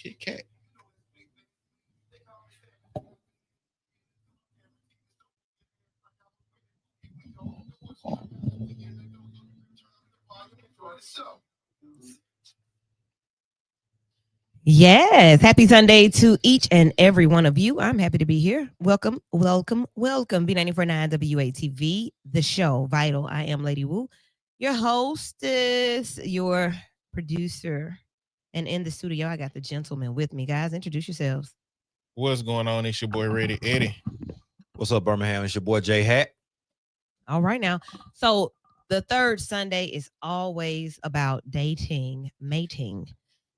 Kit Kat. Yes. Happy Sunday to each and every one of you. I'm happy to be here. Welcome, welcome, welcome. B949 WATV, the show, Vital. I am Lady Wu, your hostess, your producer. And in the studio, I got the gentleman with me. Guys, introduce yourselves. What's going on? It's your boy Ready Eddie. What's up, Birmingham? It's your boy Jay Hat. All right now. So the third Sunday is always about dating, mating,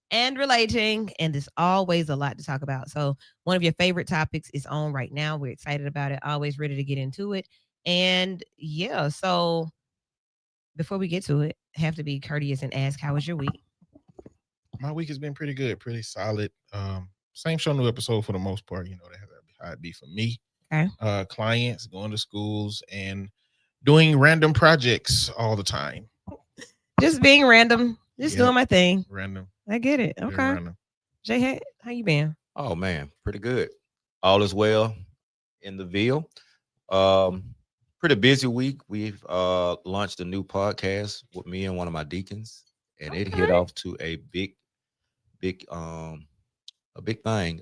and relating, and there's always a lot to talk about. So one of your favorite topics is on right now. We're excited about it, always ready to get into it. And yeah, so before we get to it, I have to be courteous and ask, how was your week? My week has been pretty good, pretty solid. Same show, new episode for the most part. That's how it be for me. Okay. Clients going to schools and doing random projects all the time. Just being random, just Yep. doing my thing. Random. I get it. very Okay. Random. Jay, how you been? Oh man, pretty good. All is well in the Ville. Pretty busy week. We've launched a new podcast with me and one of my deacons, and it hit Okay. off to a big thing.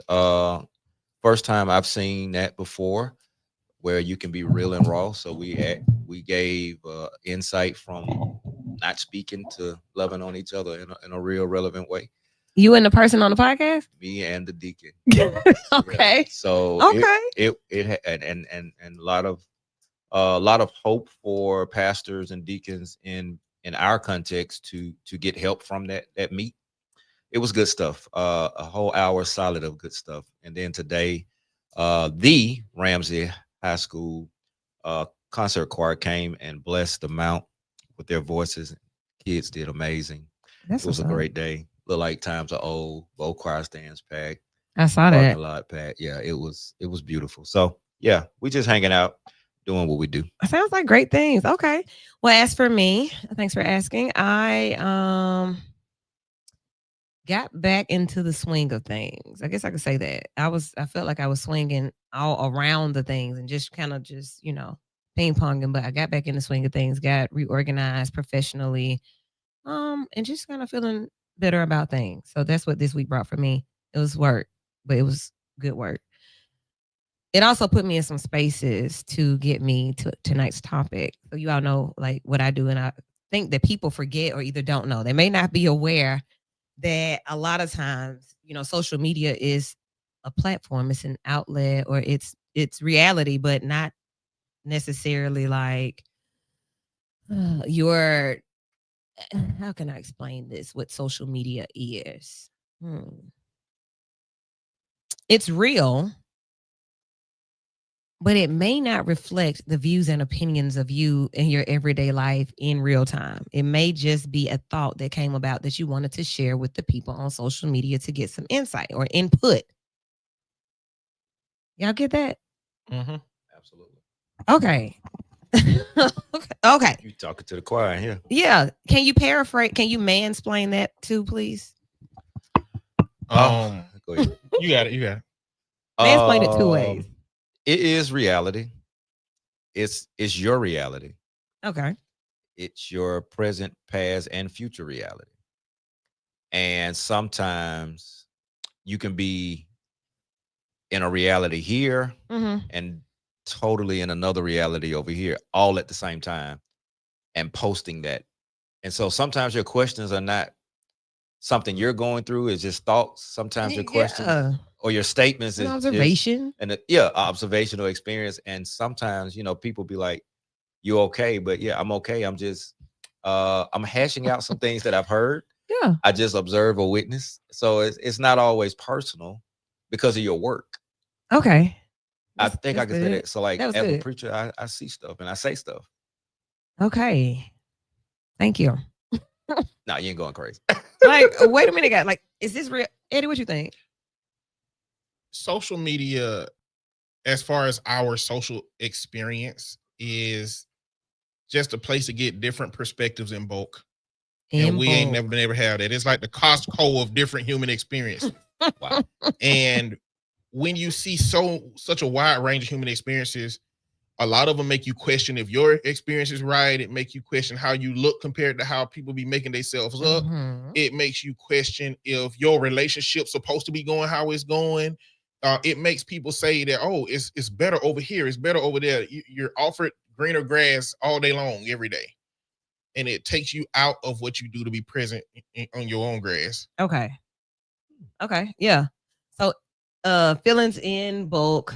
First time I've seen that before, where you can be real and raw. So we gave insight from not speaking to loving on each other in a real relevant way. You and the person on the podcast? Me and the deacon. Okay. Yeah. So Okay. it and a lot of hope for pastors and deacons in our context to get help from that meet. It was good stuff. A whole hour solid of good stuff. And then today, the Ramsey High School concert choir came and blessed the mount with their voices. Kids did amazing. That's It was a what's up. great day. Look like times are old. Both choir stands packed. I saw that. Parking lot packed. Yeah, it was beautiful. So yeah, we just hanging out, doing what we do. Sounds like great things. Okay. Well, as for me, thanks for asking. I got back into the swing of things. I guess I could say that. I felt like I was swinging all around the things and just kind of ping ponging, but I got back in the swing of things, got reorganized professionally, and just kind of feeling better about things. So that's what this week brought for me. It was work, but it was good work. It also put me in some spaces to get me to tonight's topic. So you all know like what I do, and I think that people forget or either don't know. They may not be aware that a lot of times, social media is a platform, it's an outlet, or it's reality, but not necessarily like your how can I explain this? What social media is? It's real, but it may not reflect the views and opinions of you in your everyday life in real time. It may just be a thought that came about that you wanted to share with the people on social media to get some insight or input. Y'all get that? Mm-hmm. Absolutely. Okay. Okay. You talking to the choir here? Yeah. Can you paraphrase? Can you mansplain that too, please? Go ahead. You got it. You got it. Mansplain it two ways. It is reality. It's your reality. Okay. It's your present, past, and future reality. And sometimes you can be in a reality here and totally in another reality over here, all at the same time, and posting that. And so sometimes your questions are not something you're going through, it's just thoughts. Sometimes your questions or your statements An is observation. Observational experience. And sometimes, people be like, you okay? But yeah, I'm okay. I'm just I'm hashing out some things that I've heard. Yeah. I just observe or witness. So it's not always personal because of your work. Okay. I think I can say that. So like That was as a good. preacher, I see stuff and I say stuff. Okay. Thank you. No, you ain't going crazy. Like, wait a minute, guys. Like, is this real? Eddie, what you think? Social media, as far as our social experience, is just a place to get different perspectives in bulk. And we ain't never been able to have that. It's like the Costco of different human experiences. Wow. And when you see such a wide range of human experiences, a lot of them make you question if your experience is right. It makes you question how you look compared to how people be making themselves up. Mhm. It makes you question if your relationship's supposed to be going how it's going. It makes people say that, oh, it's better over here, it's better over there. You're offered greener grass all day long, every day, and it takes you out of what you do to be present on your own grass. Okay. Okay. Yeah. So, feelings in bulk.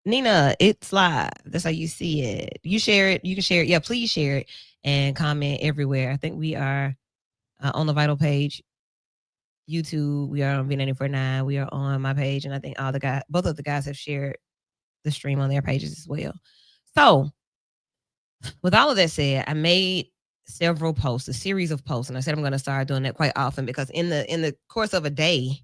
Nina, it's live. That's how you see it. You share it. You can share it. Yeah, please share it and comment everywhere. I think we are on the Vital page, YouTube. We are on V94.9. We are on my page, and I think both of the guys have shared the stream on their pages as well. So, with all of that said, I made several posts, a series of posts, and I said I'm going to start doing that quite often because in the course of a day,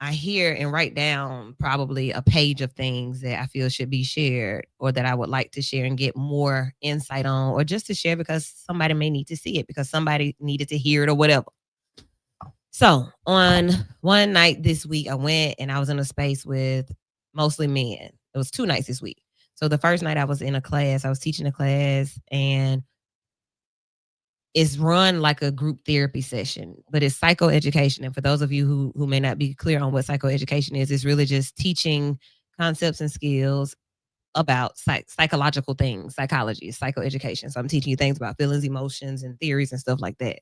I hear and write down probably a page of things that I feel should be shared or that I would like to share and get more insight on, or just to share because somebody may need to see it because somebody needed to hear it or whatever. So on one night this week, I went and I was in a space with mostly men. It was 2 nights this week. So the first night I was in a class, I was teaching a class, and it's run like a group therapy session, but it's psychoeducation. And for those of you who may not be clear on what psychoeducation is, it's really just teaching concepts and skills about psychological things, psychology, psychoeducation. So I'm teaching you things about feelings, emotions, and theories and stuff like that.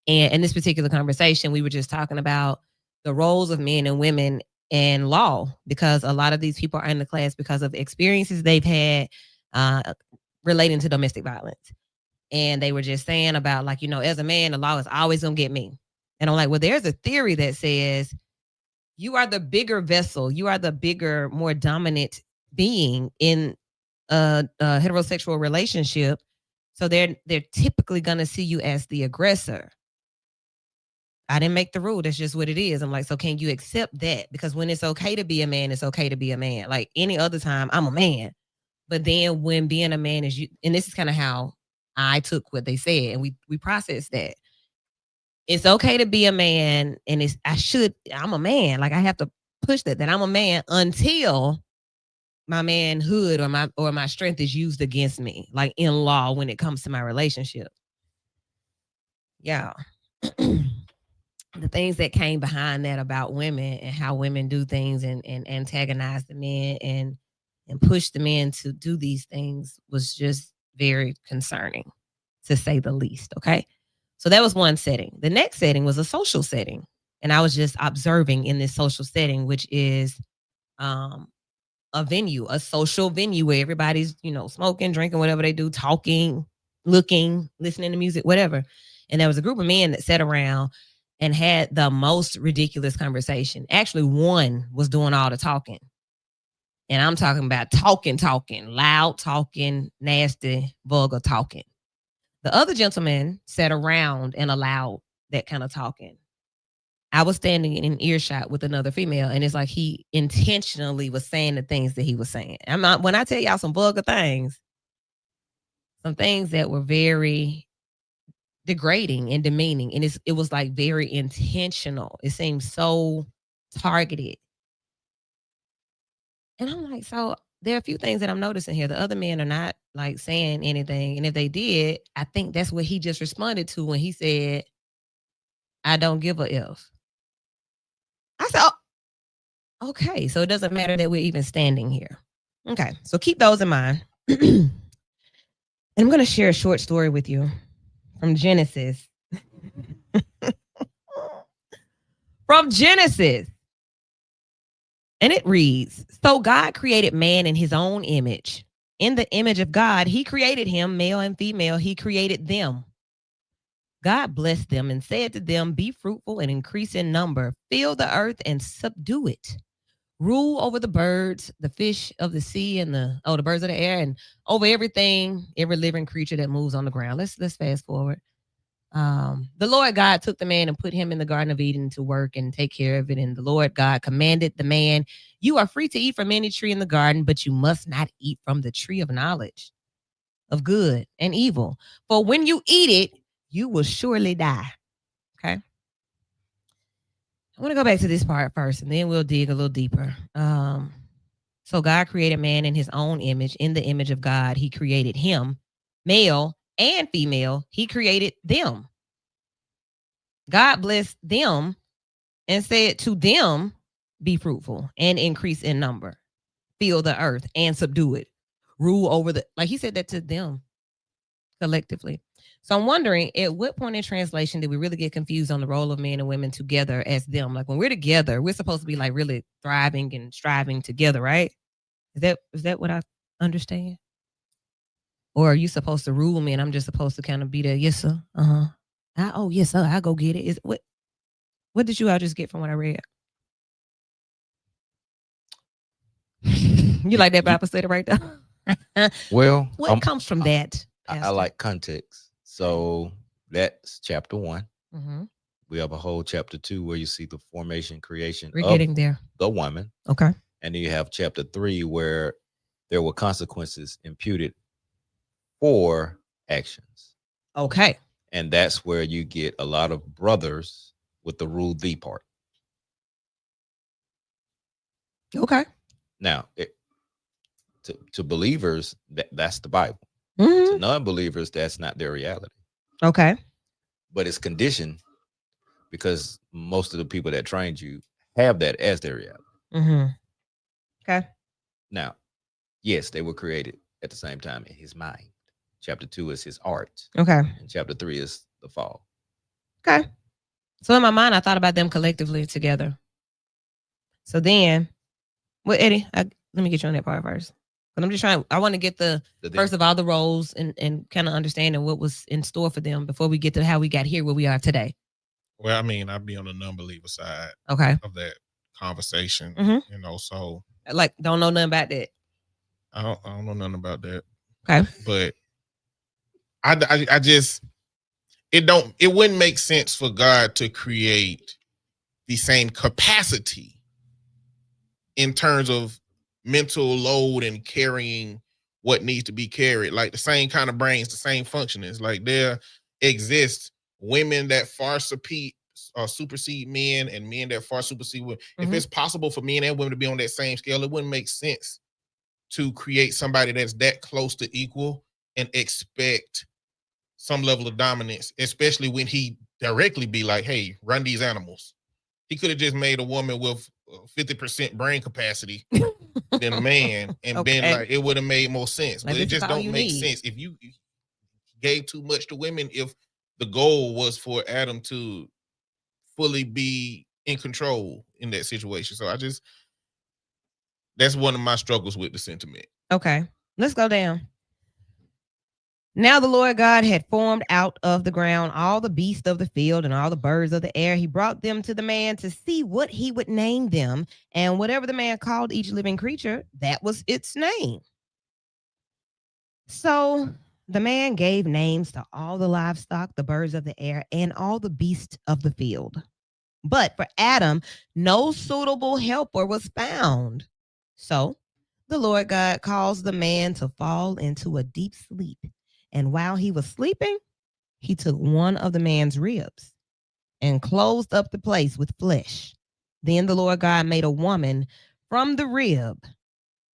And in this particular conversation, we were just talking about the roles of men and women in law, because a lot of these people are in the class because of experiences they've had relating to domestic violence. And they were just saying about, like, as a man, the law is always going to get me. And I'm like, well, there's a theory that says you are the bigger vessel. You are the bigger, more dominant being in a heterosexual relationship. So they're typically going to see you as the aggressor. I didn't make the rule. That's just what it is. I'm like, so can you accept that? Because when it's okay to be a man, it's okay to be a man. Like any other time, I'm a man. But then when being a man is you, and this is kind of how I took what they said, and we processed that. It's okay to be a man, and I'm a man. Like I have to push that I'm a man until my manhood or my strength is used against me, like in law when it comes to my relationship. Yeah. The things that came behind that about women and how women do things and antagonize the men and push the men to do these things was just very concerning, to say the least. Okay. So that was one setting. The next setting was a social setting. And I was just observing in this social setting, which is a venue, a social venue where everybody's, smoking, drinking, whatever they do, talking, looking, listening to music, whatever. And there was a group of men that sat around and had the most ridiculous conversation. Actually, one was doing all the talking. And I'm talking about talking, loud talking, nasty, vulgar talking. The other gentleman sat around and allowed that kind of talking. I was standing in earshot with another female, and it's like he intentionally was saying the things that he was saying. When I tell y'all some vulgar things, some things that were very degrading and demeaning, and it was like very intentional. It seemed so targeted. And I'm like, so there are a few things that I'm noticing here. The other men are not like saying anything. And if they did, I think that's what he just responded to when he said, I don't give a F. I said, oh, okay. So it doesn't matter that we're even standing here. Okay. So keep those in mind. And I'm going to share a short story with you from Genesis. From Genesis. And it reads, so God created man in his own image. In the image of God, he created him, male and female, he created them. God blessed them and said to them, be fruitful and increase in number, fill the earth and subdue it. Rule over the birds, the fish of the sea, and the birds of the air, and over everything, every living creature that moves on the ground. Let's fast forward. The Lord God took the man and put him in the Garden of Eden to work and take care of it. And the Lord God commanded the man, you are free to eat from any tree in the garden, but you must not eat from the tree of knowledge of good and evil. For when you eat it, you will surely die. Okay. I want to go back to this part first, and then we'll dig a little deeper. So God created man in his own image. In the image of God, he created him, male and female. He created them. God blessed them and said to them, be fruitful and increase in number, fill the earth and subdue it, rule over the, like he said that to them collectively. So I'm wondering, at what point in translation did we really get confused on the role of men and women together as them? Like when we're together, we're supposed to be like really thriving and striving together, right? Is that what I understand? Or are you supposed to rule me and I'm just supposed to kind of be there? Yes, sir. Oh, yes, sir. I go get it. Is what did you all just get from what I read? You like that Bible study right there? Well, what comes from that? I like context. So that's chapter 1. Mm-hmm. We have a whole chapter 2 where you see the formation, creation We're of getting there. the woman. Okay. And then you have chapter 3 where there were consequences imputed for actions. Okay. And that's where you get a lot of brothers with the rule thee part. Okay. Now, to believers, that's the Bible. Mm-hmm. To non-believers, that's not their reality. Okay. But it's conditioned because most of the people that trained you have that as their reality. Mm-hmm. Okay. Now, yes, they were created at the same time in his mind. Chapter 2 is his art. Okay. And chapter 3 is the fall. Okay. So in my mind, I thought about them collectively together. So then, well, Eddie, let me get you on that part first. But I'm just trying, I want to get the first of all the roles and kind of understanding what was in store for them before we get to how we got here where we are today. Well, I mean, I'd be on the non-believer side of that conversation, so. Like, don't know nothing about that. I don't know nothing about that. Okay. But I just, it wouldn't make sense for God to create the same capacity in terms of mental load and carrying what needs to be carried, like the same kind of brains, the same functionings. Like there exists women that far supersede men and men that far supersede women. Mm-hmm. If it's possible for men and women to be on that same scale, it wouldn't make sense to create somebody that's that close to equal and expect some level of dominance, especially when he directly be like, hey, run these animals. He could have just made a woman with 50% brain capacity than a man, and then like it would have made more sense. Like, but it just don't make sense if you gave too much to women. If the goal was for Adam to fully be in control in that situation, so that's one of my struggles with the sentiment. Okay, let's go down. Now the Lord God had formed out of the ground all the beasts of the field and all the birds of the air. He brought them to the man to see what he would name them. And whatever the man called each living creature, that was its name. So the man gave names to all the livestock, the birds of the air, and all the beasts of the field. But for Adam, no suitable helper was found. So the Lord God caused the man to fall into a deep sleep. And while he was sleeping, he took one of the man's ribs and closed up the place with flesh. Then the Lord God made a woman from the rib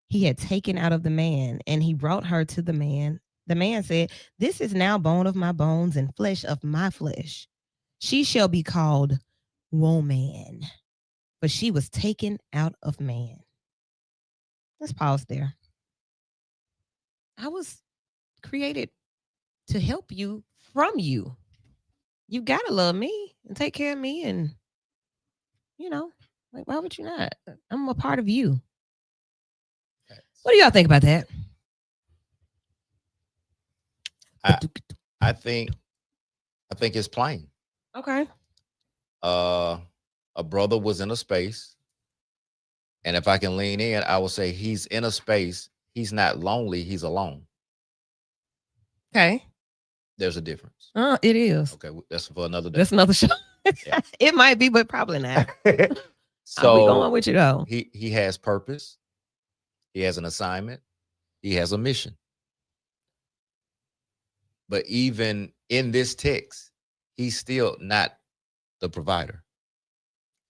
he had taken out of the man, and he brought her to the man. The man said, "This is now bone of my bones and flesh of my flesh. She shall be called woman, for she was taken out of man." Let's pause there. I was created to help you from you. You gotta love me and take care of me, and like, why would you not? I'm a part of you. What do y'all think about that? I think it's plain. Okay. A brother was in a space, and if I can lean in, I will say he's in a space. He's not lonely. He's alone. Okay. There's a difference. It is. Okay, that's for another day. That's another show. Yeah. It might be, but probably not. So I'll be going with you though. He has purpose. He has an assignment. He has a mission. But even in this text, he's still not the provider.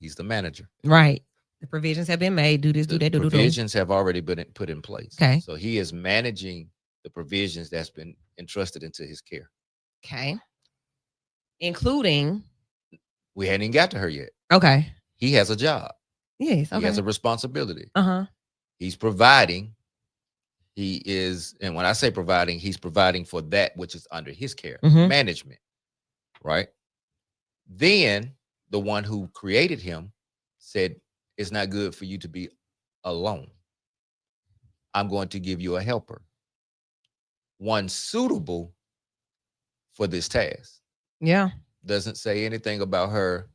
He's the manager. Right. The provisions have been made. Do this, do The that, do. provisions have already been put in place. Okay. So he is managing the provisions that's been entrusted into his care. Okay. Including. We hadn't even got to her yet. Okay. He has a job. Yes. Okay. He has a responsibility. Uh-huh. He's providing. He is, and when I say providing, he's providing for that which is under his care, management, right? Then the one who created him said, it's not good for you to be alone. I'm going to give you a helper, one suitable for this task. Yeah. Doesn't say anything about her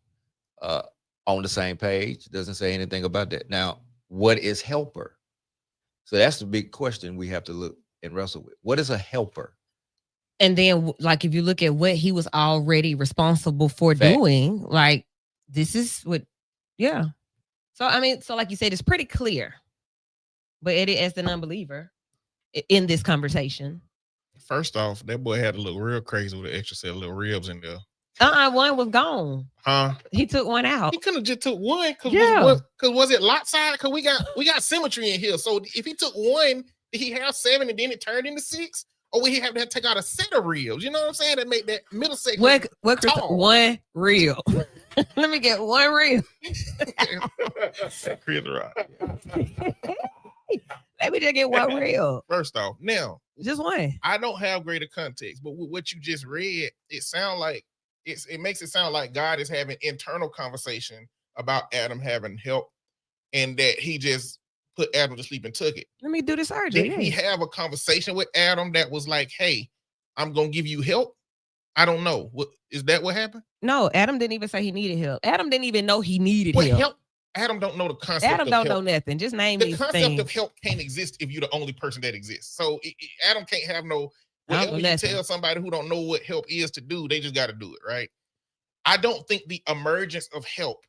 on the same page. Doesn't say anything about that. Now, what is helper? So that's the big question we have to look and wrestle with. What is a helper? And then, like, if you look at what he was already responsible for doing, like, this is what, yeah. So, I mean, so like you said, it's pretty clear. But Eddie, as the non-believer in this conversation. First off, that boy had to look real crazy with an extra set of little ribs in there. One was gone. Huh? He took one out. He could have just took one. Yeah. Cause was it lopsided? Because we got symmetry in here. So if he took one, did he have 7 and then it turned into 6? Or would he have to take out a set of ribs? You know what I'm saying? That make that middle section. What one rib? Let me get one rib. Chris Rock. Let me just get one rib. First off, now just one. I don't have greater context, but with what you just read, it makes it sound like God is having internal conversation about Adam having help, and that he just put Adam to sleep and took it. Let me do the surgery. Did he have a conversation with Adam that was like, "Hey, I'm gonna give you help"? I don't know. What is that? What happened? No, Adam didn't even say he needed help. Adam didn't even know he needed help. Adam don't know the concept. Adam don't know nothing. Just name the concept of help can't exist if you're the only person that exists. So Adam can't have no. Whatever you tell somebody who don't know what help is to do, they just got to do it, right? I don't think the emergence of help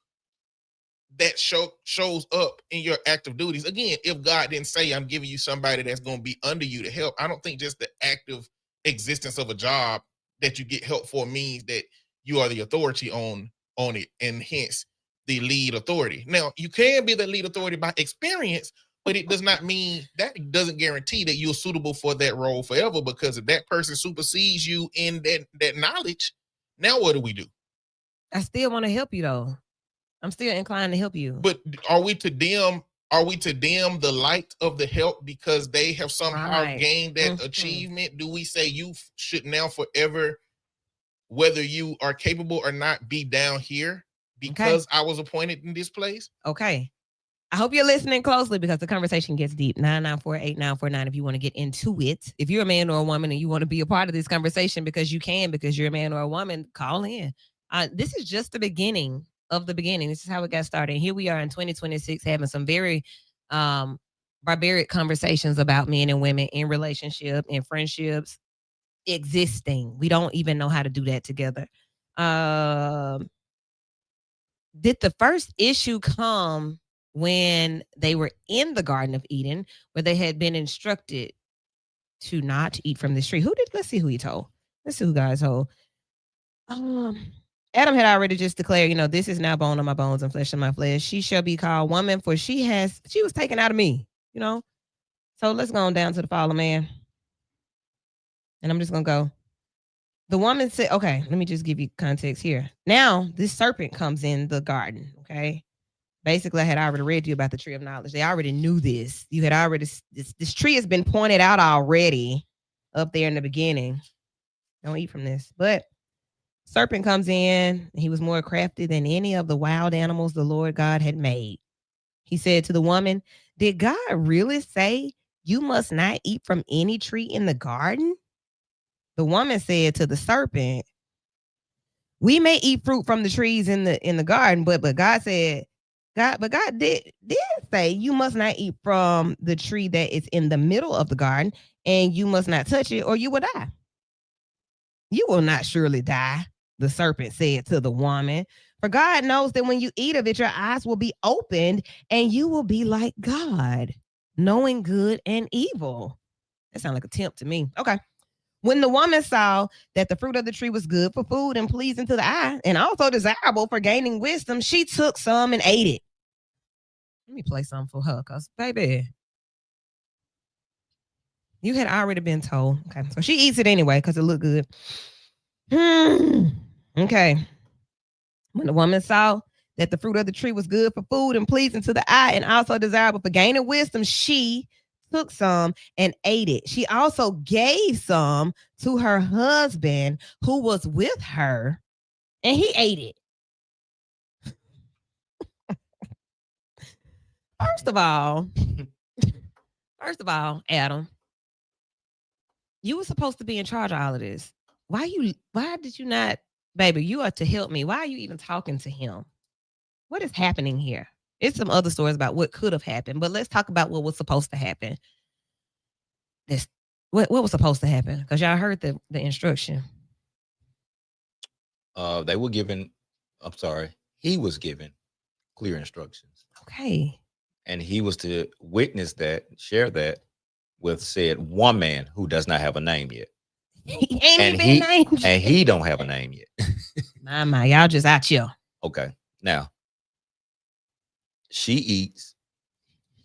that shows up in your active duties. Again, if God didn't say, I'm giving you somebody that's going to be under you to help, I don't think just the active existence of a job that you get help for means that you are the authority on it, and hence the lead authority. Now, you can be the lead authority by experience, but it does not mean, that doesn't guarantee that you're suitable for that role forever, because if that person supersedes you in that knowledge, now what do we do? I still want to help you though. I'm still inclined to help you. But are we to dim the light of the help because they have somehow gained that achievement? Do we say you should now forever, whether you are capable or not, be down here because I was appointed in this place? Okay. I hope you're listening closely because the conversation gets deep. 994-8949 if you want to get into it. If you're a man or a woman and you want to be a part of this conversation because you're a man or a woman, call in. This is just the beginning of the beginning. This is how it got started. And here we are in 2026 having some very barbaric conversations about men and women in relationship and friendships existing. We don't even know how to do that together. Did the first issue come when they were in the Garden of Eden, where they had been instructed to not eat from this tree? Let's see who he told. Let's see who God told. Adam had already just declared, this is now bone of my bones and flesh of my flesh. She shall be called woman, for she was taken out of me, So let's go on down to the fall of man. And I'm just going to go. The woman said, okay, let me just give you context here. Now, this serpent comes in the garden, okay? Basically, I had already read to you about the tree of knowledge. They already knew this. You had already, this tree has been pointed out already up there in the beginning. Don't eat from this. But serpent comes in. He was more crafty than any of the wild animals the Lord God had made. He said to the woman, did God really say you must not eat from any tree in the garden? The woman said to the serpent, we may eat fruit from the trees in the garden, but God said, God did say you must not eat from the tree that is in the middle of the garden, and you must not touch it or you will die. You will not surely die, the serpent said to the woman, for God knows that when you eat of it, your eyes will be opened and you will be like God, knowing good and evil. That sounds like a tempt to me. Okay. When the woman saw that the fruit of the tree was good for food and pleasing to the eye, and also desirable for gaining wisdom, she took some and ate it. Let me play something for her, cause baby, you had already been told. Okay, so she eats it anyway because it looked good. Okay. When the woman saw that the fruit of the tree was good for food and pleasing to the eye and also desirable for gaining wisdom, she took some and ate it. She also gave some to her husband who was with her, and he ate it. First of all, Adam, you were supposed to be in charge of all of this. Why did you not, baby, you are to help me. Why are you even talking to him? What is happening here? It's some other stories about what could have happened, but let's talk about what was supposed to happen. What was supposed to happen? Because y'all heard the instruction. They were given, he was given clear instructions. Okay. And he was to witness that, share that with said woman who does not have a name yet. He ain't even named. And he don't have a name yet. My, y'all just out here. Okay. Now, she eats,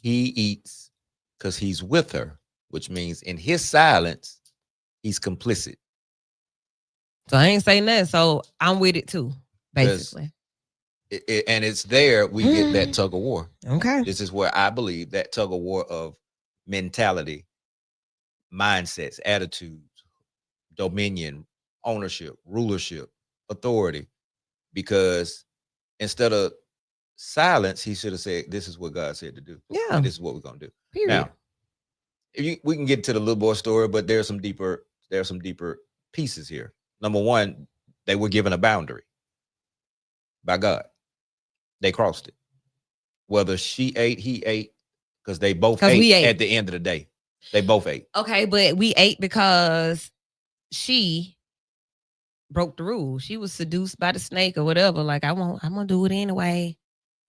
he eats because he's with her, which means in his silence, he's complicit. So I ain't saying that. So I'm with it too, basically. And it's there we get that tug of war. Okay. This is where I believe that tug of war of mentality, mindsets, attitudes, dominion, ownership, rulership, authority. Because instead of silence, he should have said, "This is what God said to do. Yeah, and this is what we're gonna do." Period. Now, we can get to the little boy story, but there's some deeper pieces here. Number one, they were given a boundary by God. They crossed it. Whether she ate, he ate, because they both ate at the end of the day. They both ate. Okay, but we ate because she broke the rule. She was seduced by the snake or whatever. Like, I'm gonna do it anyway.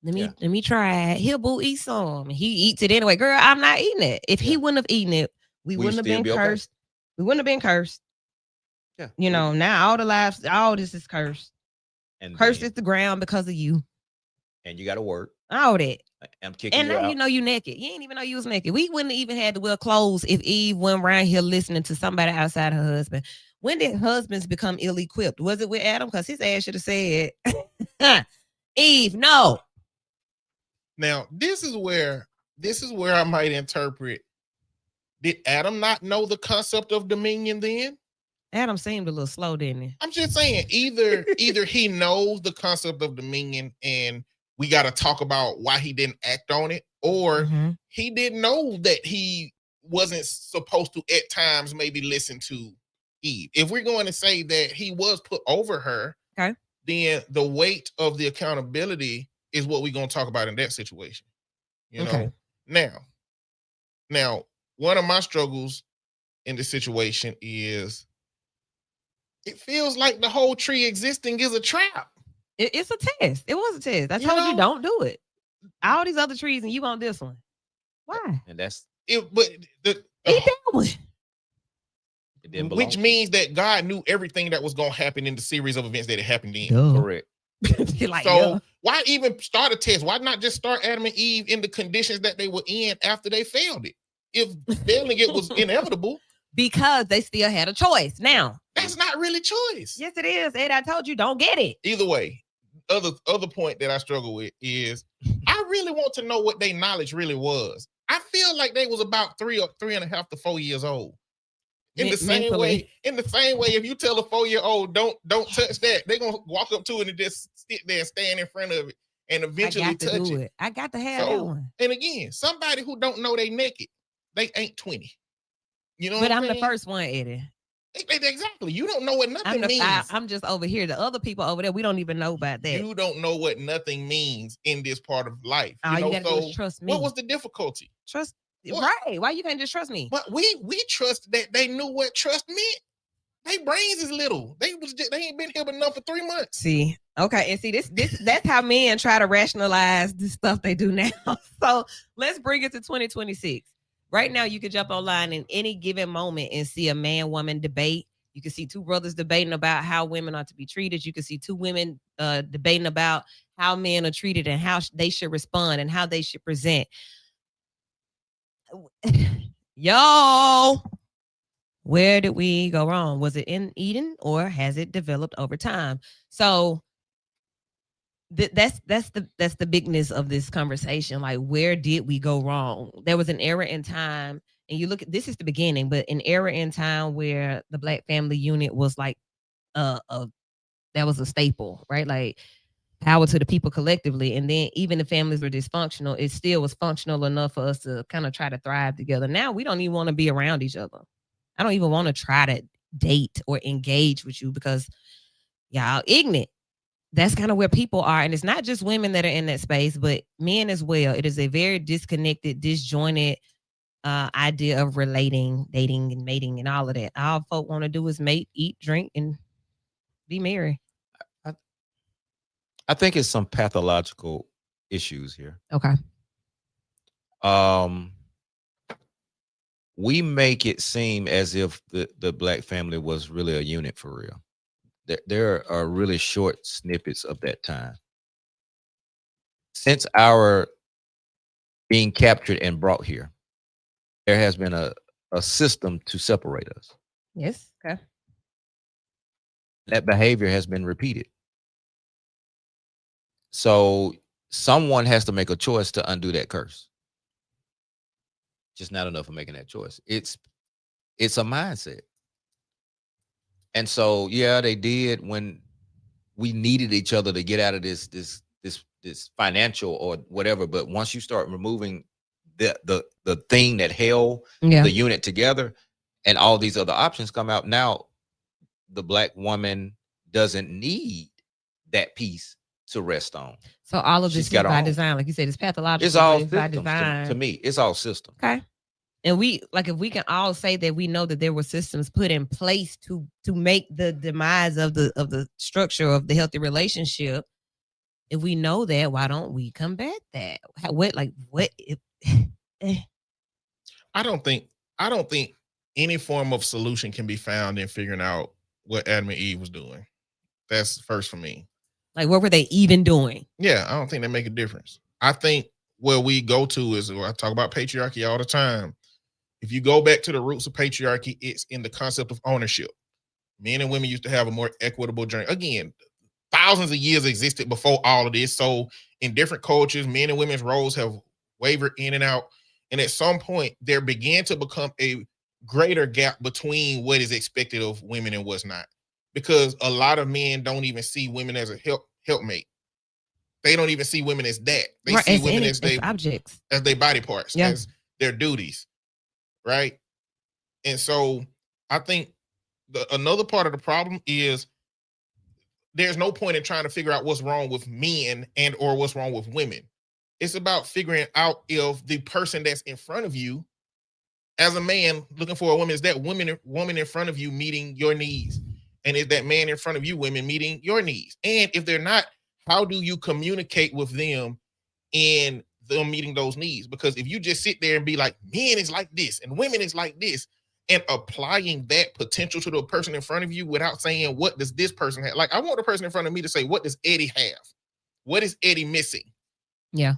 Let me try it. Here, boo, eat some. He eats it anyway. Girl, I'm not eating it. If he wouldn't have eaten it, we wouldn't have been cursed. Okay. We wouldn't have been cursed. Yeah. You know, now all this is cursed. And cursed is the ground because of you. And you got to work. All that. I'm kicking and you now out. You know you naked. You ain't even know you was naked. We wouldn't even had to wear clothes if Eve went around here listening to somebody outside her husband. When did husbands become ill-equipped? Was it with Adam? Because his ass should have said, Eve, no. Now, this is where I might interpret. Did Adam not know the concept of dominion then? Adam seemed a little slow, didn't he? I'm just saying, either he knows the concept of dominion and we got to talk about why he didn't act on it, or he didn't know that he wasn't supposed to at times maybe listen to Eve. If we're going to say that he was put over her, okay, then the weight of the accountability is what we're going to talk about in that situation. You know, now, one of my struggles in this situation is it feels like the whole tree existing is a trap. It's a test. It was a test. I told you don't do it. All these other trees and you on this one. Why? And that's it. But eat that one. Which means that God knew everything that was going to happen in the series of events that it happened in. Duh. Correct. Why even start a test? Why not just start Adam and Eve in the conditions that they were in after they failed it? If failing it was inevitable. Because they still had a choice. Now, that's not really choice. Yes, it is. Ed, I told you, don't get it. Either way, other point that I struggle with is I really want to know what their knowledge really was. I feel like they was about 3.5 to 4 years old. In the same way, if you tell a 4-year-old don't touch that, they're gonna walk up to it and just sit there and stand in front of it and eventually touch it. I got to have that one. And again, somebody who don't know they naked, they ain't 20. You know, but I'm the first one, Eddie. Exactly. You don't know what nothing means. I'm just over here. The other people over there, we don't even know about that. You don't know what nothing means in this part of life. All you gotta do is trust me. What was the difficulty? Trust. Right. Why you can't just trust me? But we trust that they knew what trust meant. Their brains is little. They ain't been here enough for 3 months. See, okay, and see this that's how men try to rationalize the stuff they do now. So let's bring it to 2026. Right now, you can jump online in any given moment and see a man-woman debate. You can see two brothers debating about how women are to be treated. You can see two women debating about how men are treated and how they should respond and how they should present. Yo, where did we go wrong? Was it in Eden or has it developed over time? So that's the bigness of this conversation. Like, where did we go wrong? There was an era in time, and you look at this is the beginning, but an era in time where the Black family unit was like that was a staple, right? Like power to the people collectively. And then even if families were dysfunctional, it still was functional enough for us to kind of try to thrive together. Now we don't even want to be around each other. I don't even want to try to date or engage with you because y'all ignorant. That's kind of where people are. And it's not just women that are in that space, but men as well. It is a very disconnected, disjointed idea of relating, dating, and mating and all of that. All folk want to do is mate, eat, drink, and be merry. I think it's some pathological issues here. Okay. We make it seem as if the Black family was really a unit for real. There are really short snippets of that time. Since our being captured and brought here, there has been a system to separate us. Yes. Okay. That behavior has been repeated. So someone has to make a choice to undo that curse. Just not enough of making that choice. It's a mindset. And so, yeah, they did when we needed each other to get out of this financial or whatever. But once you start removing the thing that held the unit together, and all these other options come out, now the Black woman doesn't need that piece to rest on. So all of this is by design, like you said, it's pathological. It's all by design. To me. It's all system. Okay. And we like if we can all say that we know that there were systems put in place to make the demise of the structure of the healthy relationship. If we know that, why don't we combat that? I don't think any form of solution can be found in figuring out what Adam and Eve was doing. That's first for me. Like, what were they even doing? Yeah, I don't think they make a difference. I think where we go to is, I talk about patriarchy all the time. If you go back to the roots of patriarchy, it's in the concept of ownership. Men and women used to have a more equitable journey. Again, thousands of years existed before all of this. So in different cultures, men and women's roles have wavered in and out. And at some point, there began to become a greater gap between what is expected of women and what's not. Because a lot of men don't even see women as a helpmate. They don't even see women as that. They see women as objects, as their body parts, as their duties, right? And so I think another part of the problem is there's no point in trying to figure out what's wrong with men and or what's wrong with women. It's about figuring out if the person that's in front of you, as a man looking for a woman, is that woman in front of you meeting your needs? And is that man in front of you, women, meeting your needs? And if they're not, how do you communicate with them in them meeting those needs? Because if you just sit there and be like, men is like this and women is like this, and applying that potential to the person in front of you without saying, what does this person have? Like, I want the person in front of me to say, what does Eddie have? What is Eddie missing? Yeah.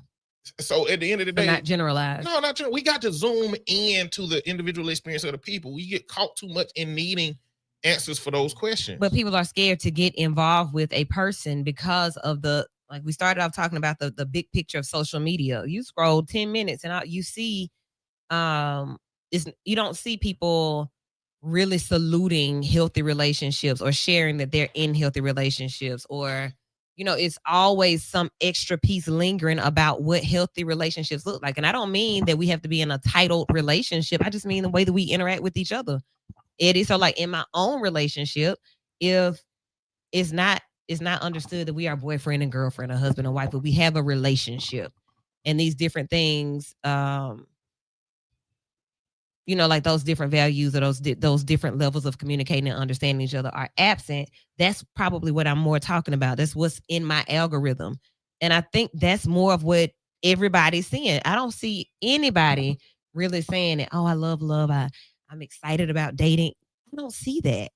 So at the end of the day, not generalized. No, not general. We got to zoom into the individual experience of the people. We get caught too much in needing answers for those questions. But people are scared to get involved with a person because of like we started off talking about the big picture of social media. You scroll 10 minutes and you see, you don't see people really saluting healthy relationships or sharing that they're in healthy relationships, or, it's always some extra piece lingering about what healthy relationships look like. And I don't mean that we have to be in a titled relationship. I just mean the way that we interact with each other. Eddie, so like in my own relationship, if it's not understood that we are boyfriend and girlfriend or husband and wife, but we have a relationship and these different things, like those different values or those different levels of communicating and understanding each other are absent, that's probably what I'm more talking about. That's what's in my algorithm. And I think that's more of what everybody's seeing. I don't see anybody really saying it. Oh, I love love. I'm excited about dating. I don't see that.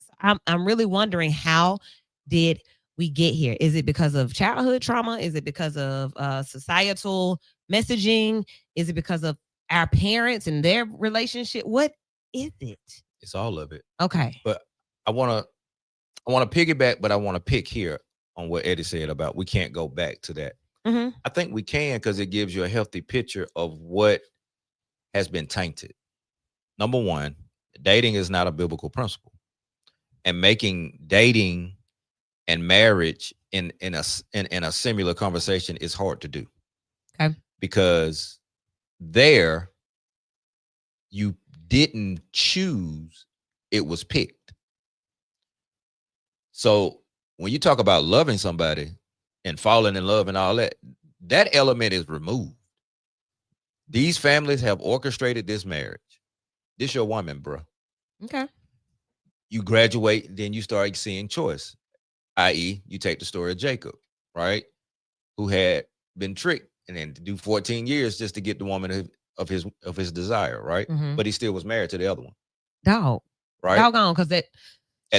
So I'm really wondering, how did we get here? Is it because of childhood trauma? Is it because of societal messaging? Is it because of our parents and their relationship? What is it? It's all of it. Okay. But I want to piggyback, but I want to pick here on what Eddie said about we can't go back to that. Mm-hmm. I think we can, because it gives you a healthy picture of what has been tainted. Number one, dating is not a biblical principle, and making dating and marriage in a similar conversation is hard to do. Okay. Because there you didn't choose, it was picked. So when you talk about loving somebody and falling in love and all that, that element is removed. These families have orchestrated this marriage. This your woman, bro. Okay. You graduate, then you start seeing choice, i.e., you take the story of Jacob, right? Who had been tricked and then to do 14 years just to get the woman of his desire, right? Mhm. But he still was married to the other one, Dog. right? Doggone, because At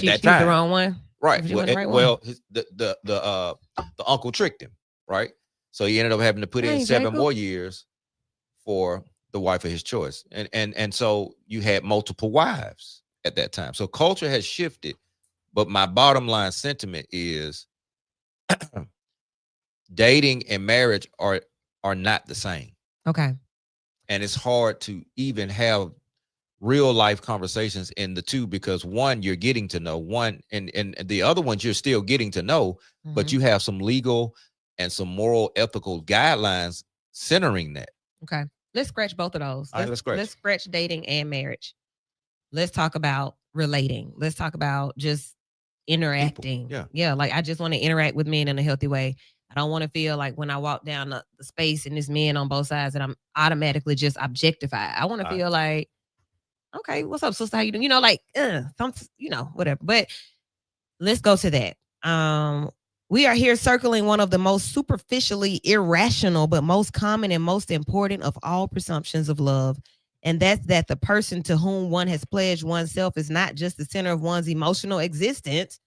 she that was time, the wrong one. right? She Well, wasn't the right one. the uncle tricked him, right? So he ended up having to put in Dang, 7 Jacob. more years for the wife of his choice, and so you had multiple wives at that time. So culture has shifted, but my bottom line sentiment is dating and marriage are not the same. Okay. And it's hard to even have real life conversations in the two, because one, you're getting to know one, and the other ones you're still getting to know, but Mhm. you have some legal and some moral, ethical guidelines centering that. Okay. Let's scratch both of those. All right, let's scratch. Let's scratch dating and marriage. Let's talk about relating. Let's talk about just interacting. Yeah. Like, I just want to interact with men in a healthy way. I don't want to feel like when I walk down the space and there's men on both sides that I'm automatically just objectified. I want to All right. feel like, okay, what's up, sister? How you doing? Like, some, whatever. But let's go to that. We are here circling one of the most superficially irrational, but most common and most important of all presumptions of love. And that's that the person to whom one has pledged oneself is not just the center of one's emotional existence.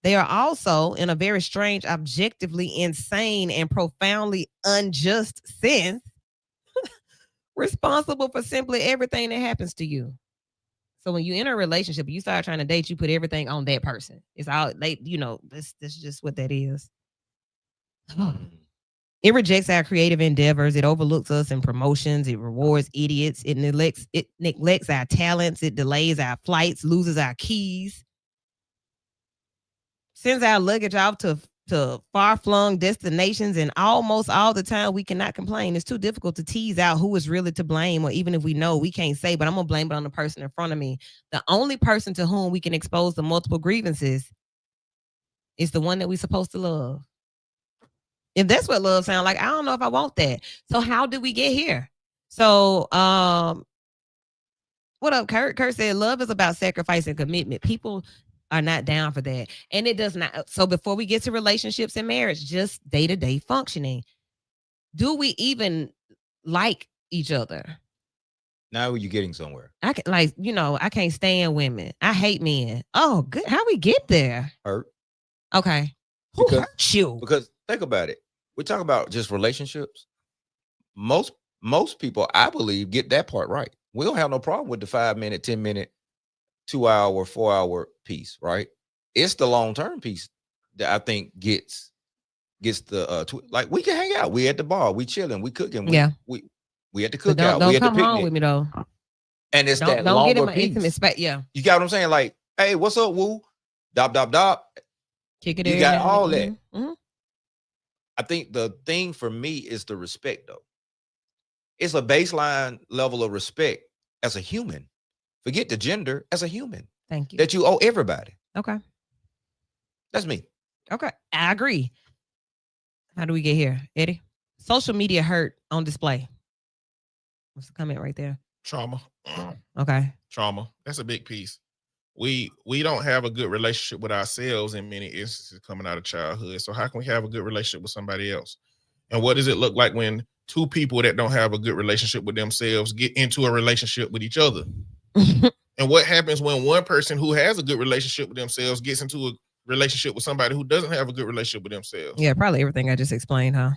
They are also, in a very strange, objectively insane, and profoundly unjust sense, responsible for simply everything that happens to you. So when you enter a relationship, you start trying to date, you put everything on that person. It's all this is just what that is. It rejects our creative endeavors. It overlooks us in promotions. It rewards idiots. It neglects our talents. It delays our flights, loses our keys, sends our luggage off to far-flung destinations, and almost all the time we cannot complain. It's too difficult to tease out who is really to blame, or even if we know, we can't say, but I'm going to blame it on the person in front of me. The only person to whom we can expose the multiple grievances is the one that we're supposed to love. If that's what love sounds like, I don't know if I want that. So how did we get here? So, what up, Kurt? Kurt said, love is about sacrifice and commitment. People are not down for that. And it does not. So before we get to relationships and marriage, just day-to-day functioning. Do we even like each other? Now you're getting somewhere. I can't stand women. I hate men. Oh, good. How we get there? Hurt. Okay. Who hurt you? Because think about it. We talk about just relationships. Most people, I believe, get that part right. We don't have no problem with the 5-minute, 10-minute, 2-hour, 4-hour piece, right? It's the long-term piece that I think gets the like, we can hang out. We at the bar, we chilling, we cooking. We at the cookout. Don't we at come the picnic. home with me though. And it's don't longer get in my piece. intimate space. Yeah. You got what I'm saying? Like, hey, what's up, woo? Dop. Kick it. You got all that. Mm-hmm. I think the thing for me is the respect, though. It's a baseline level of respect as a human. Forget the gender, as a human. Thank you. That you owe everybody. Okay. That's me. Okay. I agree. How do we get here, Eddie? Social media hurt on display. What's the comment right there? Trauma. Okay. Trauma. That's a big piece. We don't have a good relationship with ourselves in many instances coming out of childhood. So how can we have a good relationship with somebody else? And what does it look like when two people that don't have a good relationship with themselves get into a relationship with each other. And what happens when one person who has a good relationship with themselves gets into a relationship with somebody who doesn't have a good relationship with themselves? Yeah, probably everything I just explained, huh?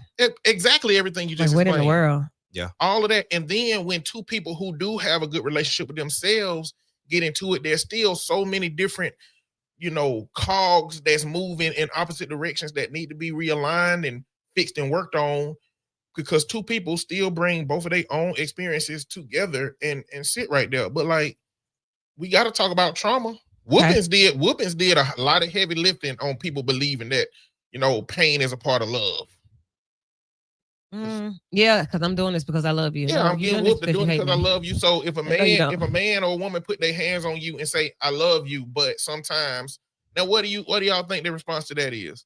Exactly everything you Like, just what in the explained. world? Yeah. All of that. And then when two people who do have a good relationship with themselves get into it, there's still so many different, cogs that's moving in opposite directions that need to be realigned and fixed and worked on, because two people still bring both of their own experiences together and sit right there. But like, we got to talk about trauma. Whoopings did a lot of heavy lifting on people believing that, pain is a part of love. Yeah, because I'm doing this because I love you. Yeah, No, I'm you're getting doing this whooped to doing it because I love you. So if a No, you man, don't. if a man or a woman put their hands on you and say, I love you, but sometimes, now what do y'all think the response to that is?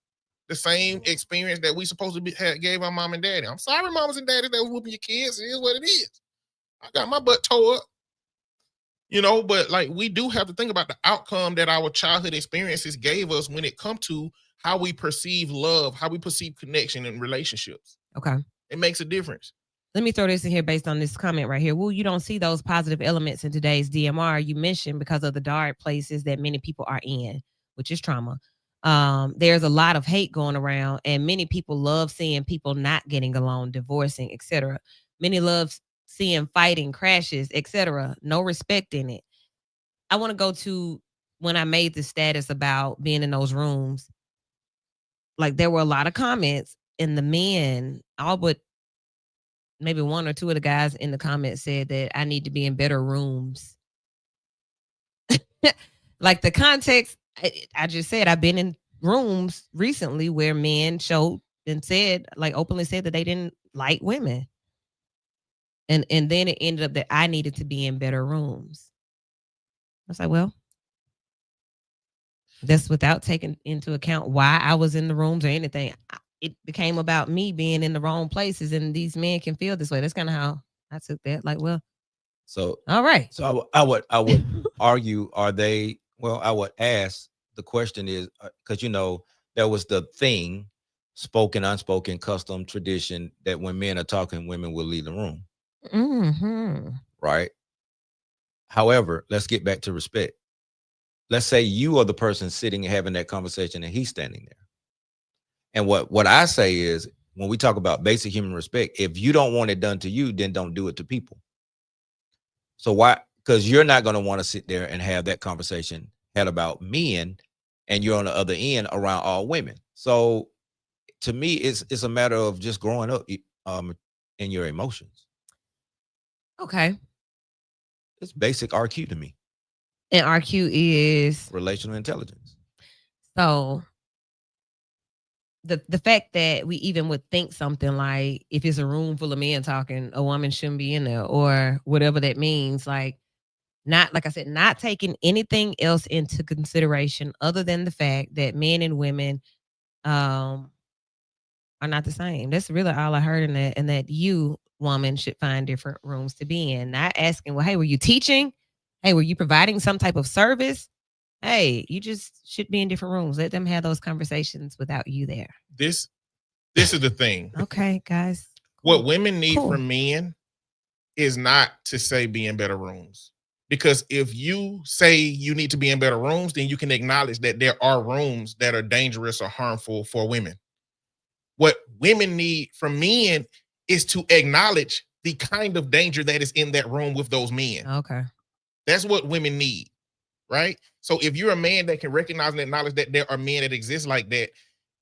The same experience that we supposed to be gave our mom and daddy. I'm sorry, mamas and daddies that was whooping your kids. It is what it is. I got my butt tore up. But like, we do have to think about the outcome that our childhood experiences gave us when it comes to how we perceive love, how we perceive connection and relationships. Okay. It makes a difference. Let me throw this in here based on this comment right here. Well, you don't see those positive elements in today's DMR you mentioned because of the dark places that many people are in, which is trauma. There's a lot of hate going around, and many people love seeing people not getting along, divorcing, etc. Many love seeing fighting, crashes, etc. No respect in it. I want to go to when I made the status about being in those rooms. Like, there were a lot of comments, and the men, all but maybe one or two of the guys in the comments said that I need to be in better rooms. Like, the context, I just said I've been in rooms recently where men showed and said, like, openly said that they didn't like women. And then it ended up that I needed to be in better rooms. I was like, well, that's without taking into account why I was in the rooms or anything. It became about me being in the wrong places, and these men can feel this way. That's kind of how I took that. Like, well, so all right. So I would argue, are they? Well, I would ask. The question is, because there was the thing, spoken, unspoken, custom, tradition that when men are talking, women will leave the room. Mm-hmm. Right. However, let's get back to respect. Let's say you are the person sitting and having that conversation, and he's standing there. And what I say is, when we talk about basic human respect, if you don't want it done to you, then don't do it to people. So why? Because you're not going to want to sit there and have that conversation had about men, and you're on the other end around all women. So to me, it's a matter of just growing up in your emotions. Okay. It's basic RQ to me. And RQ is relational intelligence. So the fact that we even would think something like, if it's a room full of men talking, a woman shouldn't be in there, or whatever that means, like, not, like I said, not taking anything else into consideration other than the fact that men and women are not the same. That's really all I heard in that, and that you, woman, should find different rooms to be in. Not asking, well, hey, were you teaching? Hey, were you providing some type of service? Hey, you just should be in different rooms. Let them have those conversations without you there. This is the thing. Okay, guys. What women need from men is not to say be in better rooms. Because if you say you need to be in better rooms, then you can acknowledge that there are rooms that are dangerous or harmful for women. What women need from men is to acknowledge the kind of danger that is in that room with those men. Okay. That's what women need, right? So if you're a man that can recognize and acknowledge that there are men that exist like that,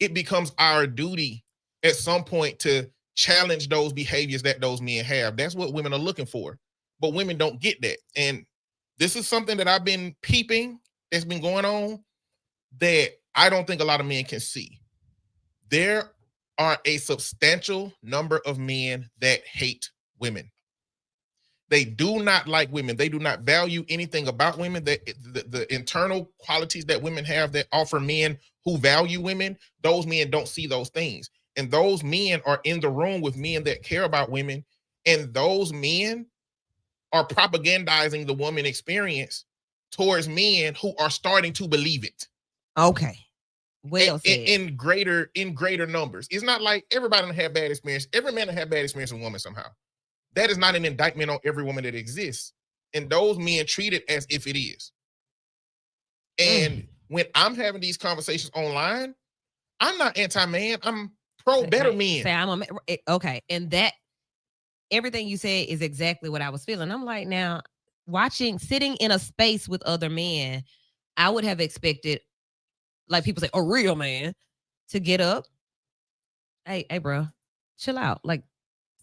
it becomes our duty at some point to challenge those behaviors that those men have. That's what women are looking for. But women don't get that. And this is something that I've been peeping that's been going on that I don't think a lot of men can see. There are a substantial number of men that hate women. They do not like women. They do not value anything about women. The internal qualities that women have that offer men who value women, those men don't see those things. And those men are in the room with men that care about women. And those men are propagandizing the woman experience towards men who are starting to believe it. Okay. Well said. in greater numbers. It's not like everybody don't have bad experience. Every man have bad experience with a woman somehow. That is not an indictment on every woman that exists. And those men treat it as if it is. And when I'm having these conversations online, I'm not anti-man. I'm pro better men. Say I'm okay. And that everything you said is exactly what I was feeling. I'm like, now sitting in a space with other men, I would have expected, like people say, a real man to get up. Hey, bro, chill out. Like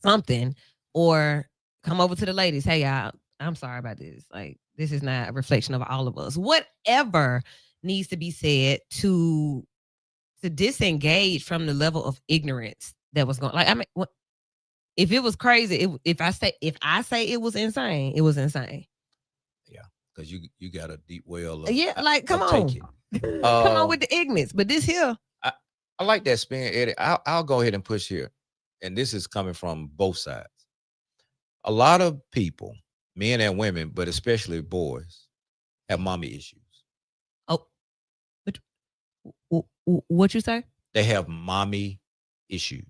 something. Or come over to the ladies. Hey, y'all, I'm sorry about this. Like, this is not a reflection of all of us. Whatever needs to be said to disengage from the level of ignorance that was going. Like, I mean, if it was crazy, if I say it was insane, it was insane. Yeah, because you got a deep well. Like come on, come on with the ignorance. But this here, I like that spin, Eddie. I'll go ahead and push here, and this is coming from both sides. A lot of people, men and women, but especially boys, have mommy issues. Oh, what you say? They have mommy issues.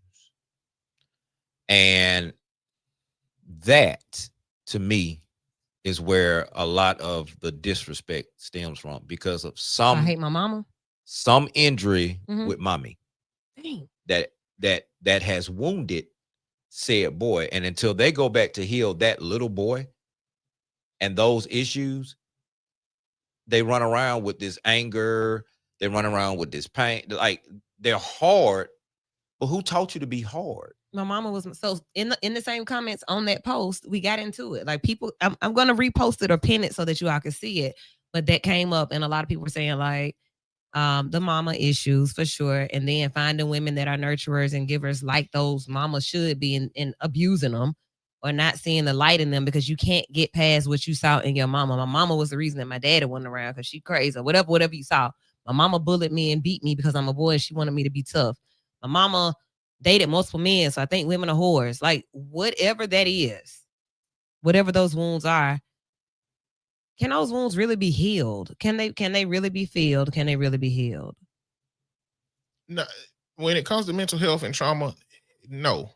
And that, to me, is where a lot of the disrespect stems from, because of I hate my mama. Some injury with mommy. Dang. That has wounded said boy, and until they go back to heal that little boy and those issues, they run around with this anger, they run around with this pain. Like, they're hard, but who taught you to be hard? My mama was. So in the same comments on that post, we got into it. Like, people, I'm gonna repost it or pin it so that you all can see it. But that came up, and a lot of people were saying like, the mama issues for sure, and then finding women that are nurturers and givers like those mamas should be, and abusing them or not seeing the light in them because you can't get past what you saw in your mama. My mama was the reason that my daddy wasn't around because she crazy or whatever you saw. My mama bullied me and beat me because I'm a boy and she wanted me to be tough. My mama dated multiple men, so I think women are whores. Like, whatever that is, whatever those wounds are, can those wounds really be healed? Can they really be filled? Can they really be healed? No, when it comes to mental health and trauma, no,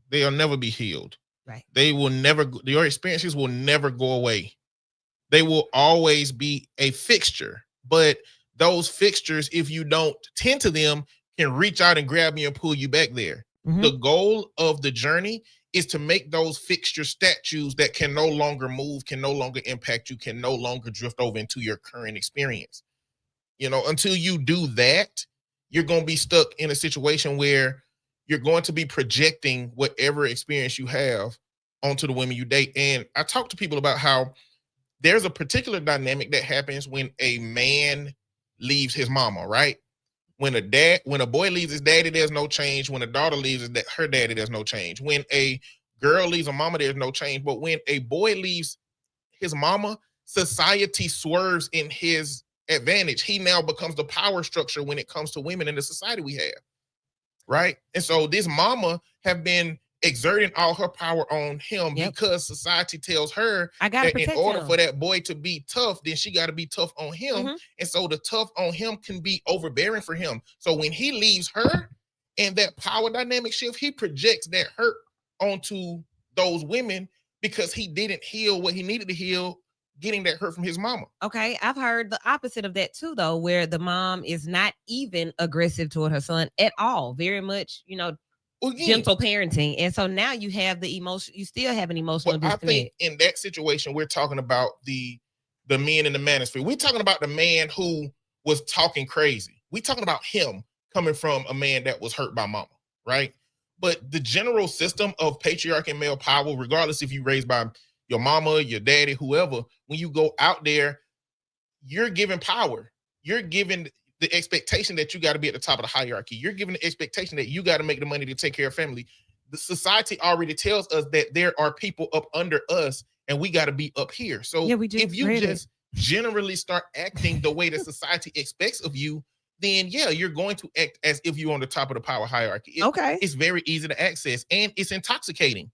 they'll never be healed. Right. They will never. Your experiences will never go away. They will always be a fixture. But those fixtures, if you don't tend to them, can reach out and grab you and pull you back there. The goal of the journey is to make those fixture statues that can no longer move, can no longer impact you, can no longer drift over into your current experience. You know, until you do that, you're going to be stuck in a situation where you're going to be projecting whatever experience you have onto the women you date. And I talk to people about how there's a particular dynamic that happens when a man leaves his mama, right? When a boy leaves his daddy, there's no change. When a daughter leaves her daddy, there's no change. When a girl leaves a mama, there's no change. But when a boy leaves his mama, society swerves in his advantage. He now becomes the power structure when it comes to women in the society we have, right? And so this mama have been exerting all her power on him because society tells her that in order for that boy to be tough, then she got to be tough on him. And so the tough on him can be overbearing for him. So when he leaves her and that power dynamic shift, he projects that hurt onto those women because he didn't heal what he needed to heal, getting that hurt from his mama. Okay, I've heard the opposite of that too, though, where the mom is not even aggressive toward her son at all. Very much, gentle parenting. And so now you have the emotion, you still have an emotional disconnect. I think in that situation, we're talking about the men in the manosphere. We're talking about the man who was talking crazy. We're talking about him coming from a man that was hurt by mama, right? But the general system of patriarchy and male power, regardless if you're raised by your mama, your daddy, whoever, when you go out there, you're given power. You're given the expectation that you got to be at the top of the hierarchy. You're given the expectation that you got to make the money to take care of family. The society already tells us that there are people up under us and we got to be up here. So if you just generally start acting the way that society expects of you, then you're going to act as if you're on the top of the power hierarchy. It's very easy to access and it's intoxicating.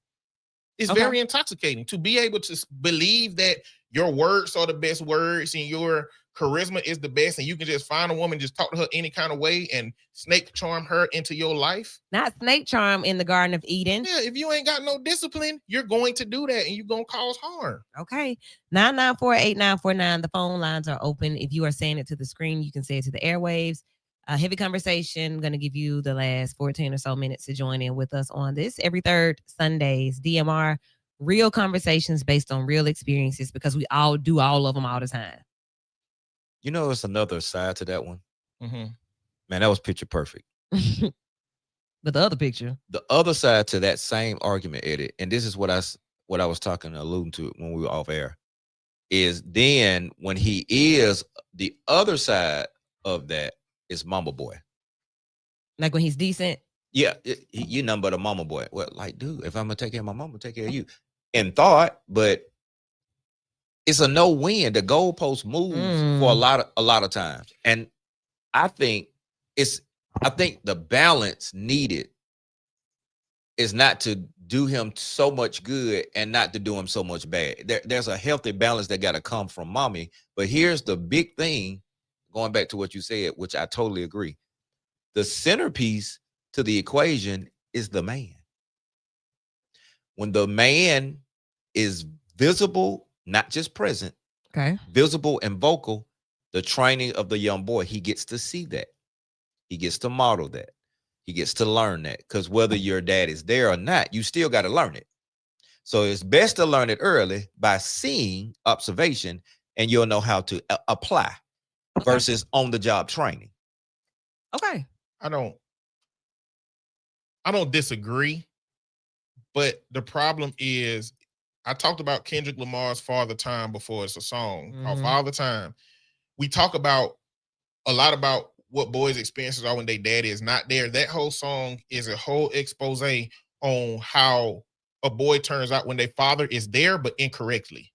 It's very intoxicating to be able to believe that your words are the best words and your charisma is the best and you can just find a woman, just talk to her any kind of way and snake charm her into your life. Not snake charm in the Garden of Eden. Yeah, if you ain't got no discipline, you're going to do that and you're going to cause harm. Okay. 994-8949. The phone lines are open. If you are saying it to the screen, you can say it to the airwaves. Heavy conversation. Going to give you the last 14 or so minutes to join in with us on this every third Sundays. DMR, real conversations based on real experiences, because we all do all of them all the time. You know, it's another side to that one. Mm-hmm. Man, that was picture perfect. But the other picture, the other side to that same argument, Eddie, and this is what I was alluding to when we were off air, is then when he is the other side of that is mama boy. like when he's decent. Yeah, you nothing but a mama boy. Well, like, dude, if I'm gonna take care of my mama, take care of you. In thought, but it's a no-win. The goalpost moves for a lot of times, and I think the balance needed is not to do him so much good and not to do him so much bad. There's a healthy balance that got to come from mommy. But here's the big thing, going back to what you said, which I totally agree. The centerpiece to the equation is the man. When the man is visible, not just present, Okay. visible and vocal, the training of the young boy, he gets to see that. He gets to model that. He gets to learn that, because whether your dad is there or not, you still got to learn it. So it's best to learn it early by seeing, observation, and you'll know how to apply versus on-the-job training. Okay. I don't disagree, but the problem is, I talked about Kendrick Lamar's Father Time before. It's a song called Father Time. We talk about a lot about what boys' experiences are when their dad is not there. That whole song is a whole expose on how a boy turns out when their father is there, but incorrectly.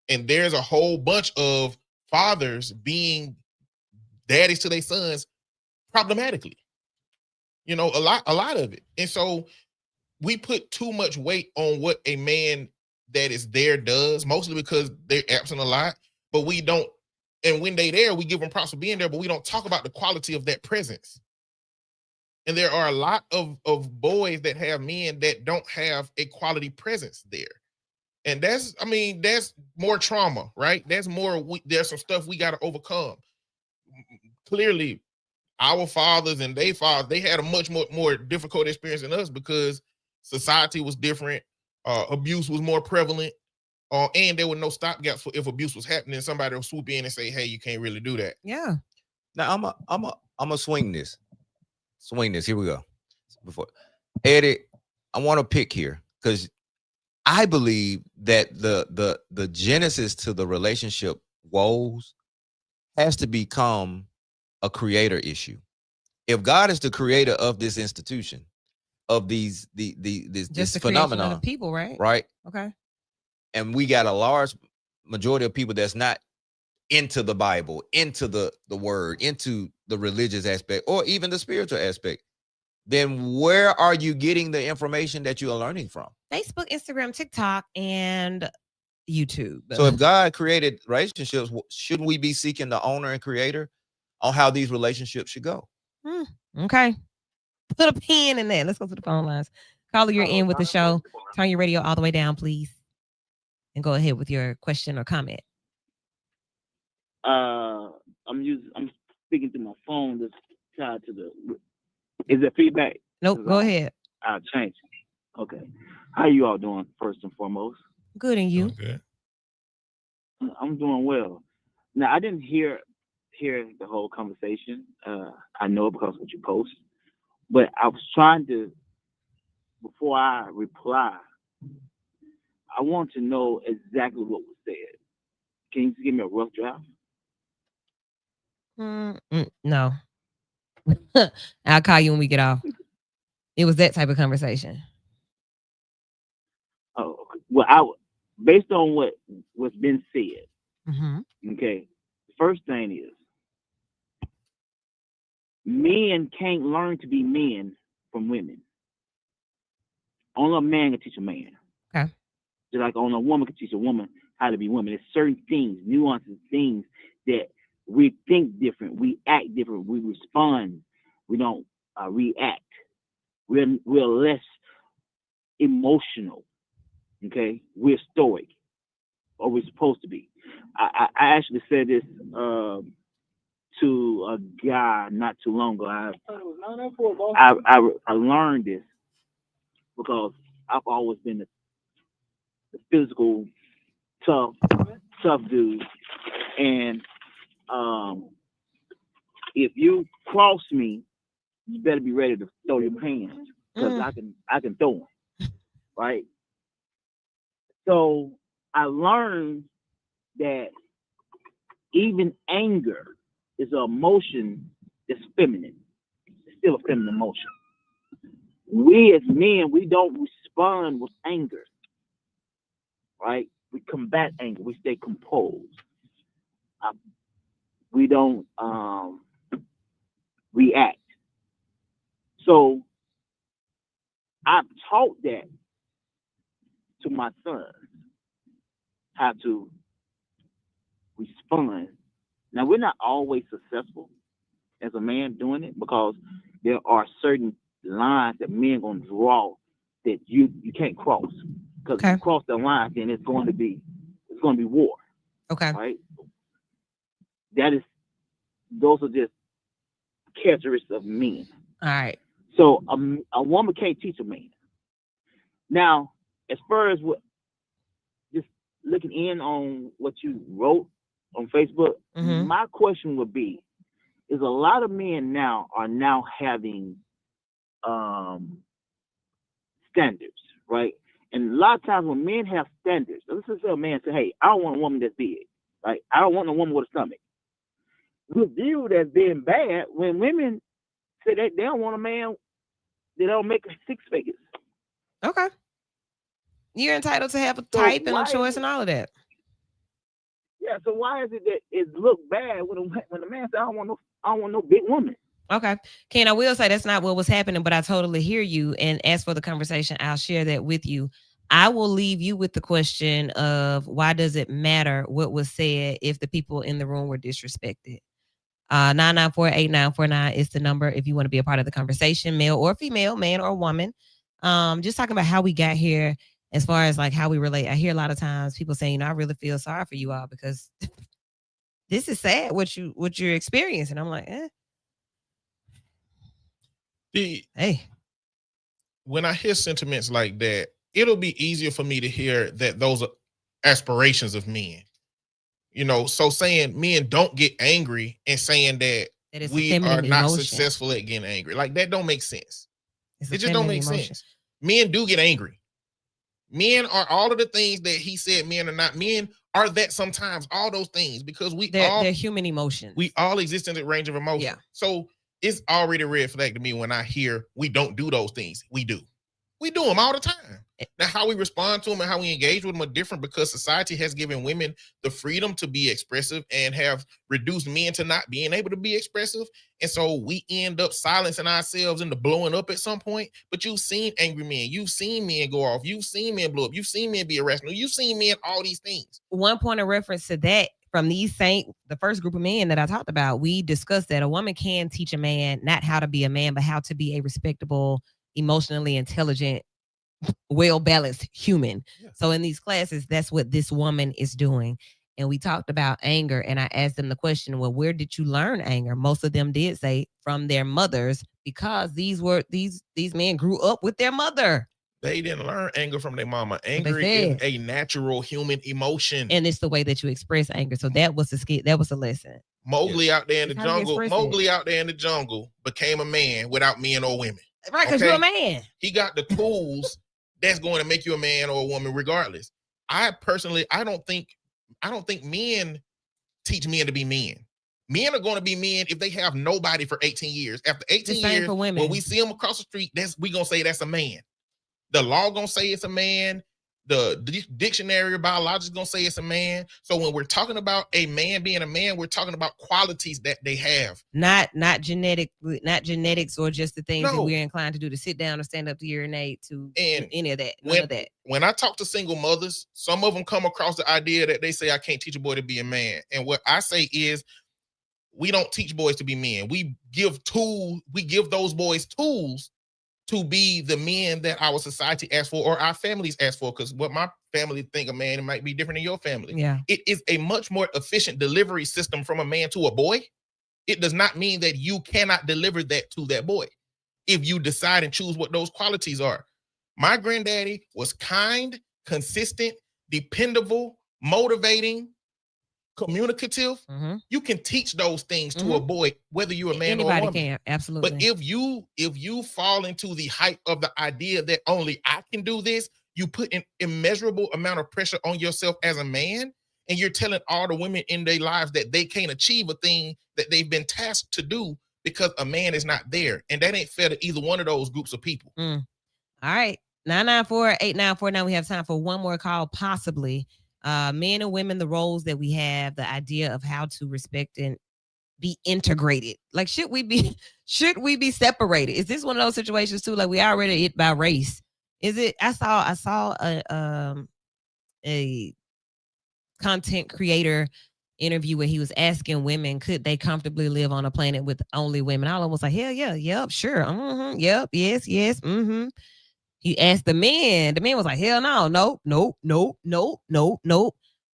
And there's a whole bunch of fathers being daddies to their sons problematically. You know, a lot of it. And so we put too much weight on what a man that is there does, mostly because they're absent a lot, but we don't. And when they there, we give them props for being there, but we don't talk about the quality of that presence. And there are a lot of boys that have men that don't have a quality presence there. And that's more trauma, right? There's some stuff we got to overcome. Clearly, our fathers and their fathers, they had a much more difficult experience than us because society was different. Abuse was more prevalent. And there were no stopgaps for if abuse was happening. Somebody will swoop in and say, "Hey, you can't really do that." Yeah. Now I'm a swing this. Here we go. Before Eddie, I want to pick here because I believe that the genesis to the relationship woes has to become a creator issue. If God is the creator of this institution, of this phenomenon of people, right? Right. Okay. And we got a large majority of people that's not into the Bible, into the word, into the religious aspect, or even the spiritual aspect, then where are you getting the information that you are learning from? Facebook, Instagram, TikTok, and YouTube. So if God created relationships, shouldn't we be seeking the owner and creator on how these relationships should go? Okay. Put a pin in that. Let's go to the phone lines. Caller, you're in with the show. Turn your radio all the way down, please. And go ahead with your question or comment. I'm speaking to my phone. That's tied to is it feedback? Nope. Go ahead. I'll change it. Okay. How you all doing, first and foremost? Good, and you? Good. I'm doing well. Now, I didn't hear the whole conversation. I know it because of what you post. But I was trying to, before I reply, I want to know exactly what was said. Can you give me a rough draft? No. I'll call you when we get off. It was that type of conversation. Oh, well, based on what's been said, okay, the first thing is men can't learn to be men from women. Only a man can teach a man. Okay. Just like only a woman can teach a woman how to be woman. There's certain things, nuances, things that we think different, we act different, we respond, we don't react. We're less emotional. Okay, we're stoic, or we're supposed to be. I actually said this to a guy not too long ago. I learned this because I've always been the physical tough dude, and if you cross me, you better be ready to throw your hands because I can throw them, right? So I learned that even anger is an emotion that's feminine. It's still a feminine emotion. We as men, we don't respond with anger, right? We combat anger. We stay composed. We don't react. So I've taught that to my son, how to respond. Now, we're not always successful as a man doing it because there are certain lines that men are going to draw that you can't cross. Because if you cross the line, then it's going to be war. Okay. Right? Those are just characteristics of men. All right. So a woman can't teach a man. Now, as far as what, just looking in on what you wrote on Facebook, my question would be, is a lot of men now are having standards, right? And a lot of times when men have standards, let's just say a man say, hey, I don't want a woman that's big, right? I don't want a woman with a stomach. We're viewed as being bad when women say that they don't want a man that don't make 6 figures. Okay. You're entitled to have a type and a choice and all of that. Yeah, so why is it that it look bad when a man says, I don't want no big woman? Okay. Ken, I will say that's not what was happening, but I totally hear you. And as for the conversation, I'll share that with you. I will leave you with the question of why does it matter what was said if the people in the room were disrespected? 994-8949 is the number if you want to be a part of the conversation, male or female, man or woman. Just talking about how we got here as far as like how we relate. I hear a lot of times people saying, I really feel sorry for you all because this is sad what you're experiencing. I'm like, hey. When I hear sentiments like that, it'll be easier for me to hear that those are aspirations of men. You know, so saying men don't get angry and saying that we are not successful at getting angry, like that don't make sense. It just don't make sense. Men do get angry. Men are all of the things that he said men are not. Men are that sometimes, all those things, because they're human emotions. We all exist in the range of emotion. Yeah. So it's already a red flag to me when I hear we don't do those things. We do. We do them all the time. Now, how we respond to them and how we engage with them are different because society has given women the freedom to be expressive and have reduced men to not being able to be expressive. And so we end up silencing ourselves into blowing up at some point. But you've seen angry men. You've seen men go off. You've seen men blow up. You've seen men be irrational. You've seen men, all these things. One point of reference to that from the first group of men that I talked about, we discussed that a woman can teach a man not how to be a man, but how to be a respectable, emotionally intelligent, well-balanced human. Yeah. So in these classes, that's what this woman is doing. And we talked about anger, and I asked them the question, well, where did you learn anger? Most of them did say from their mothers, because these men grew up with their mother. They didn't learn anger from their mama. Anger is a natural human emotion. And it's the way that you express anger. So that was the lesson. Mowgli out there in the jungle became a man without men or women. Right, because you're a man. He got the tools that's going to make you a man or a woman regardless. I don't think men teach men to be men. Men are going to be men if they have nobody for 18 years. After 18 years, when we see them across the street, we going to say that's a man. The law going to say it's a man. the dictionary of biology is gonna say it's a man. So when we're talking about a man being a man, we're talking about qualities that they have. Not genetics or just the things that No. we're inclined to do, to sit down or stand up to urinate, to And any of that. None of that. When I talk to single mothers, some of them come across the idea that they say, I can't teach a boy to be a man. And what I say is, we don't teach boys to be men. We give those boys tools to be the men that our society asks for or our families ask for. Because what my family think a man, it might be different than your family. Yeah. It is a much more efficient delivery system from a man to a boy. It does not mean that you cannot deliver that to that boy if you decide and choose what those qualities are. My granddaddy was kind, consistent, dependable, motivating, communicative. Mm-hmm. You can teach those things to a boy, whether you're a man or a woman. Anybody can, absolutely. But if you fall into the hype of the idea that only I can do this, you put an immeasurable amount of pressure on yourself as a man, and you're telling all the women in their lives that they can't achieve a thing that they've been tasked to do because a man is not there. And that ain't fair to either one of those groups of people. All right. 994-8949. We have time for one more call, possibly. Men and women, the roles that we have, the idea of how to respect and be integrated. Like, should we be separated? Is this one of those situations too? Like, we already hit by race. Is it? I saw a content creator interview where he was asking women, could they comfortably live on a planet with only women? All of them was like, hell yeah, yep, sure, yep, yes, He asked the man. The man was like, hell no.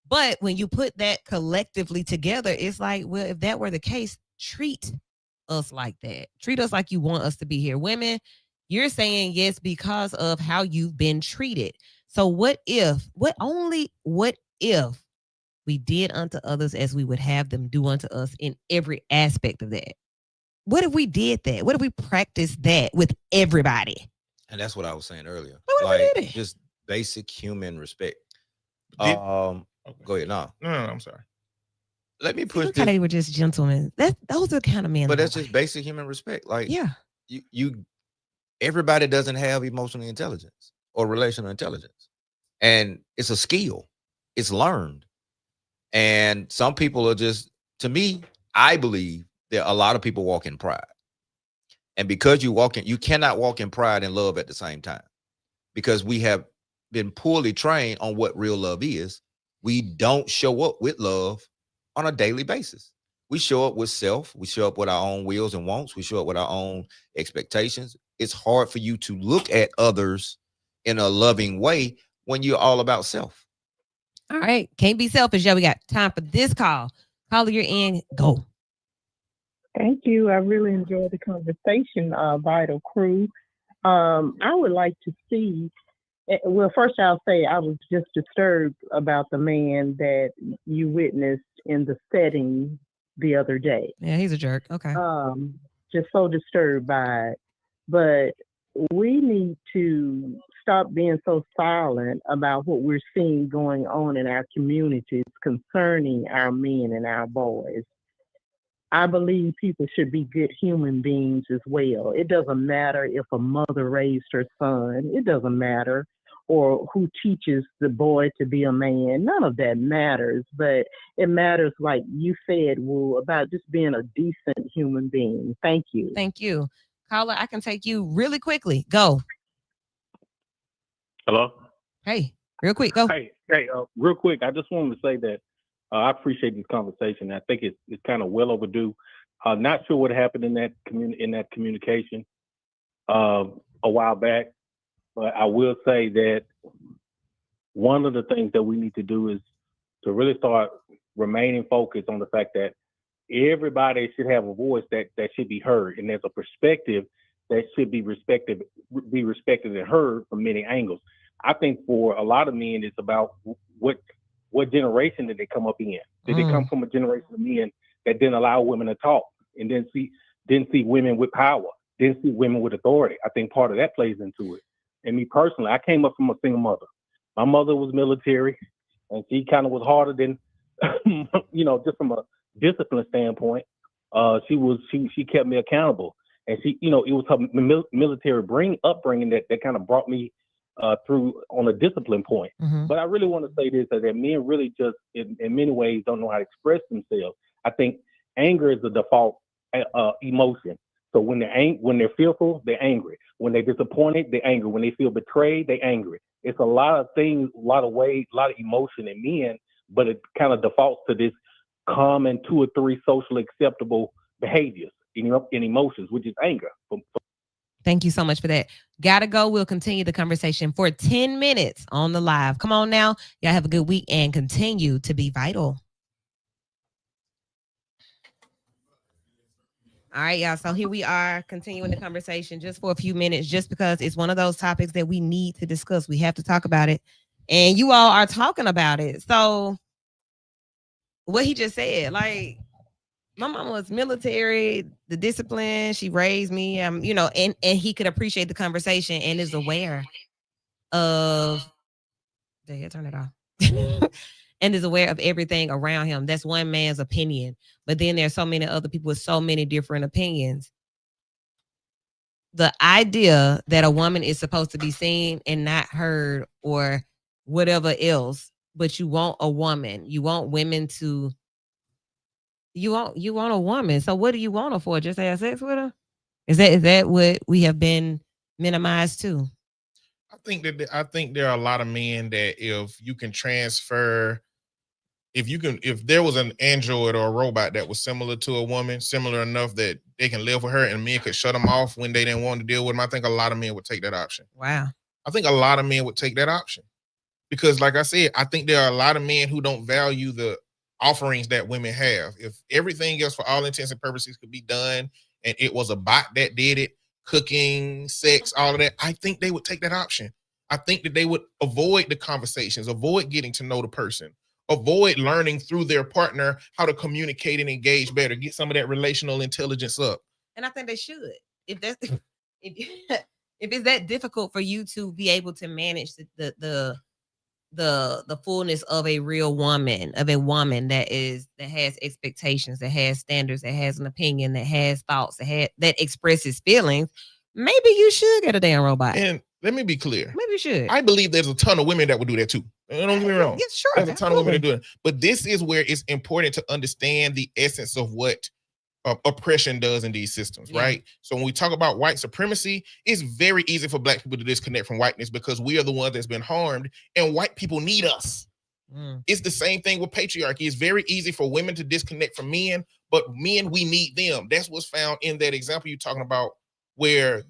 But when you put that collectively together, it's like, well, if that were the case, treat us like that. Treat us like you want us to be here. Women, you're saying yes because of how you've been treated. So what if we did unto others as we would have them do unto us in every aspect of that? What if we did that? What if we practiced that with everybody? And that's what I was saying earlier. What Like, did it? just basic human respect. Okay. Go ahead. No, I'm sorry. let me push Look how this. they were just gentlemen. Those are the kind of men. But I that's just like. basic human respect. Like, Yeah. you everybody doesn't have emotional intelligence or relational intelligence. And it's a skill. It's learned. And some people are just, to me, I believe that a lot of people walk in pride. And because you cannot walk in pride and love at the same time, because we have been poorly trained on what real love is. We don't show up with love on a daily basis. We show up with self. We show up with our own wills and wants. We show up with our own expectations. It's hard for you to look at others in a loving way when you're all about self. All right. Can't be selfish. Yeah, we got time for this call. Caller, you're in. Go. Thank you. I really enjoyed the conversation, Vital Crew. I would like to see, well, first I'll say I was just disturbed about the man that you witnessed in the setting the other day. Yeah, he's a jerk. Okay. Just so disturbed by it. But we need to stop being so silent about what we're seeing going on in our communities concerning our men and our boys. I believe people should be good human beings as well. It doesn't matter if a mother raised her son. It doesn't matter. Or who teaches the boy to be a man. None of that matters. But it matters, like you said, Wu, about just being a decent human being. Thank you. Thank you. Caller, I can take you really quickly. Go. Hello? Hey, real quick. Go. Hey, real quick, I just wanted to say that I appreciate this conversation. I think it's kind of well overdue. Not sure what happened in that communication a while back, but I will say that one of the things that we need to do is to really start remaining focused on the fact that everybody should have a voice that should be heard, and there's a perspective that should be respected and heard from many angles. I think for a lot of men, it's about what generation did they come up in? Did they come from a generation of men that didn't allow women to talk and didn't see women with power, didn't see women with authority? I think part of that plays into it. And me personally, I came up from a single mother. My mother was military, and she kind of was harder than, just from a discipline standpoint. She kept me accountable, and she, it was her military upbringing that kind of brought me through on a discipline point. Mhm. But I really want to say this, that men really just, in many ways, don't know how to express themselves. I think anger is the default emotion. So when they're fearful, they're angry. When they're disappointed, they're angry. When they feel betrayed, they're angry. It's a lot of things, a lot of ways, a lot of emotion in men, but it kind of defaults to this common 2 or 3 socially acceptable behaviors in emotions, which is anger. Thank you so much for that. Gotta go. We'll continue the conversation for 10 minutes on the live. Come on now. Y'all have a good week and continue to be vital. All right, y'all. So here we are continuing the conversation just for a few minutes, just because it's one of those topics that we need to discuss. We have to talk about it. And you all are talking about it. So what he just said, like, my mama was military, the discipline, she raised me, and he could appreciate the conversation and is aware of, turn it off. And is aware of everything around him. That's one man's opinion. But then there's so many other people with so many different opinions. The idea that a woman is supposed to be seen and not heard or whatever else, but you want a woman, you want women to, you want a woman. So what do you want her for? Just have sex with her? Is that what we have been minimized to? I think there are a lot of men that if you can transfer, if there was an android or a robot that was similar to a woman, similar enough that they can live with her and men could shut them off when they didn't want to deal with them, I think a lot of men would take that option. Wow. I think a lot of men would take that option because, like I said, I think there are a lot of men who don't value the offerings that women have. If everything else, for all intents and purposes, could be done and it was a bot that did it, cooking, sex, all of that, I think they would take that option. I think that they would avoid the conversations, avoid getting to know the person, avoid learning through their partner how to communicate and engage better, get some of that relational intelligence up. And I think they should. If that's if it's that difficult for you to be able to manage the fullness of a real woman, of a woman that has expectations, that has standards, that has an opinion, that has thoughts, that expresses feelings, maybe you should get a damn robot. And let me be clear. Maybe you should. I believe there's a ton of women that would do that too. Don't get me wrong. Yeah, sure. There's a ton of women that do it. But this is where it's important to understand the essence of what oppression does in these systems, right? So when we talk about white supremacy, it's very easy for black people to disconnect from whiteness because we are the ones that's been harmed and white people need us. It's the same thing with patriarchy. It's very easy for women to disconnect from men, but men, we need them. That's what's found in that example you're talking about where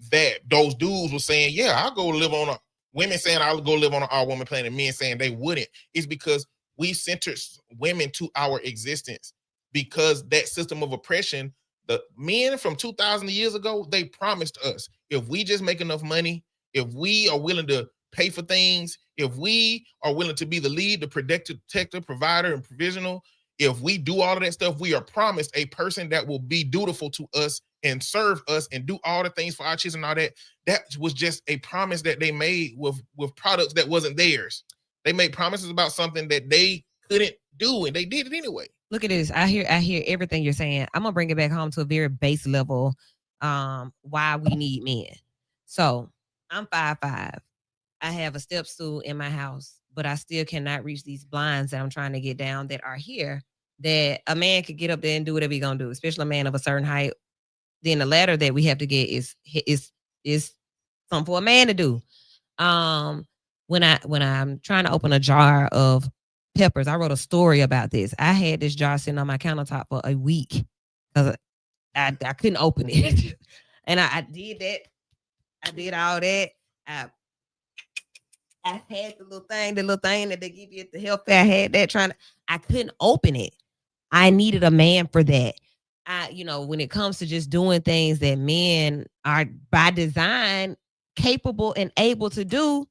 those dudes were saying, yeah, I'll go live on women saying I'll go live on an all-woman planet, men saying they wouldn't. It's because we centered women to our existence. Because that system of oppression, the men from 2,000 years ago, they promised us, if we just make enough money, if we are willing to pay for things, if we are willing to be the lead, the protector, provider, and provisional, if we do all of that stuff, we are promised a person that will be dutiful to us and serve us and do all the things for our children and all that. That was just a promise that they made with products that wasn't theirs. They made promises about something that they couldn't do, and they did it anyway. Look at this. I hear everything you're saying. I'm gonna bring it back home to a very base level. Why we need men. So I'm 5'5". I have a step stool in my house, but I still cannot reach these blinds that I'm trying to get down that are here. That a man could get up there and do whatever he's gonna do, especially a man of a certain height. Then the ladder that we have to get is something for a man to do. When I'm trying to open a jar of peppers, I wrote a story about this. I had this jar sitting on my countertop for a week because I couldn't open it. And I did that. I did all that. I had the little thing that they give you at the health fair. I had that I couldn't open it. I needed a man for that. When it comes to just doing things that men are by design capable and able to do,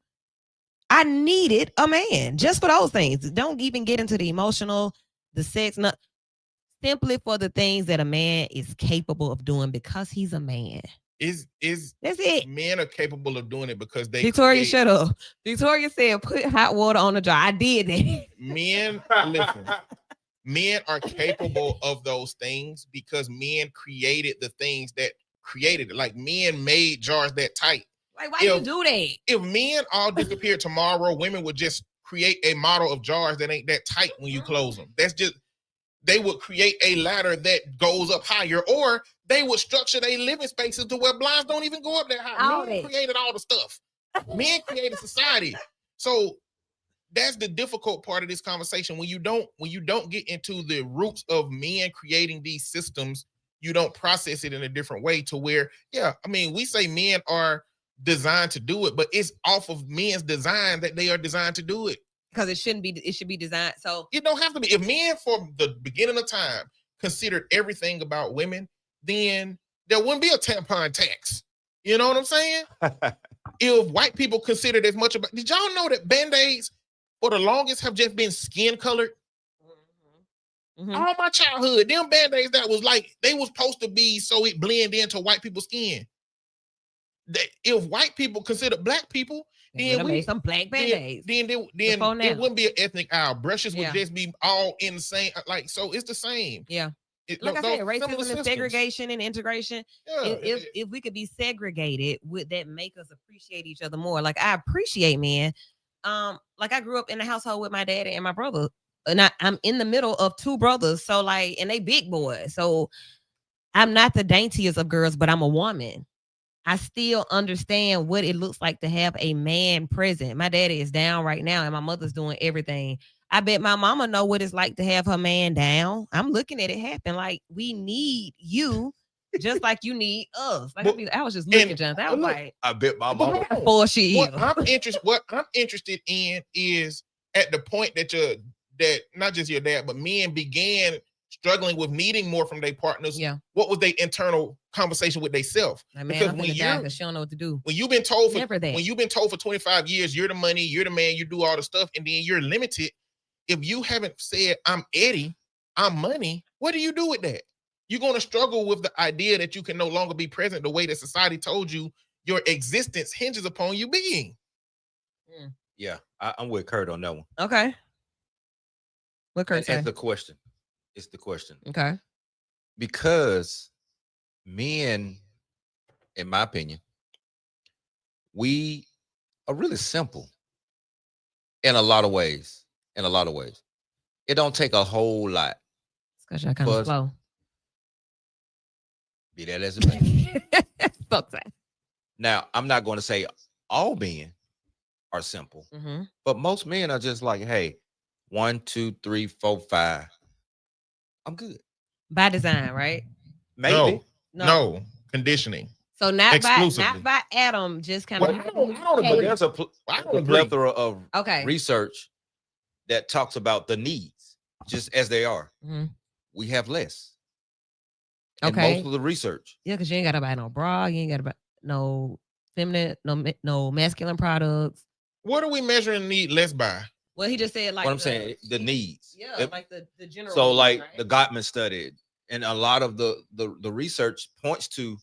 I needed a man just for those things. Don't even get into the emotional, the sex, simply for the things that a man is capable of doing because he's a man. That's it. Men are capable of doing it because they. Victoria, shut up. Victoria said, "Put hot water on the jar." I did that. Men, listen. Men are capable of those things because men created the things that created it. Like men made jars that tight. Like, why you If- do that? If men all disappeared tomorrow, women would just create a model of jars that ain't that tight when you close them. That's just, they would create a ladder that goes up higher, or they would structure their living spaces to where blinds don't even go up that high. All Men that. created all the stuff. Men created society. So that's the difficult part of this conversation. When you don't get into the roots of men creating these systems, you don't process it in a different way to where, yeah, I mean, we say men are designed to do it, but it's off of men's design that they are designed to do it. Because it shouldn't be. It should be designed. So It don't have to be. If men from the beginning of time considered everything about women, then there wouldn't be a tampon tax. You know what I'm saying? If white people considered as much about, did y'all know that Band-Aids for the longest have just been skin colored? Mhm. All my childhood, them Band-Aids that was like, they was supposed to be so it blend into white people's skin. If white people consider black people, They then would've made some black Band-Aids. then Before now. it wouldn't be an ethnic aisle. Brushes would Yeah. just be all in the same. Like, so it's the same. Yeah. It, Like I those- said, some of the racism and systems. segregation and integration. Yeah, If we could be segregated, would that make us appreciate each other more? Like I appreciate men. Like I grew up in a household with my daddy and my brother, and I'm in the middle of two brothers. So like, and they big boys. So I'm not the daintiest of girls, but I'm a woman. I still understand what it looks like to have a man present. My daddy is down right now, and my mother's doing everything. I bet my mama know what it's like to have her man down. I'm looking at it happen. Like we need you, just like you need us. Like I was just looking, Jonathan. I was look, like, I bet my But mama. hold on. for she what I'm interested in is at the point that that not just your dad, but men began struggling with needing more from their partners. Yeah. What was their internal conversation with themselves? Like, man, Because I'm when finna die you're- because she don't know what to do. When you've been told for Never that. when you've been told for 25 years, you're the money, you're the man, you do all the stuff, and then you're limited. If you haven't said, I'm Eddie, I'm money, what do you do with that? You're going to struggle with the idea that you can no longer be present the way that society told you your existence hinges upon you being. Yeah, I'm with Kurt on that one. Okay. What Kurt And say? it's the question. It's the question. Okay. Because men, in my opinion, we are really simple in a lot of ways. In a lot of ways, it don't take a whole lot. It's because y'all kind Buzz. of slow. Be that as it may. Fuck that. Now, I'm not going to say all men are simple, Mm-hmm. but most men are just like, hey, 1, 2, 3, 4, 5. I'm good. By design, right? Maybe. No, conditioning. So not Exclusively. by Adam, just kind Well, of. I don't But agree. there's I a don't agree. plethora of Okay. research that talks about the needs just as they are. Mhm. We have less. In Okay. most of the research. Yeah, because you ain't got to buy no bra. You ain't got to buy no feminine, no masculine products. What are we measuring need less by? Well, he just said like What I'm saying, the needs. Yeah, If- like the general. So needs, like right? the Gottman study and a lot of the research points to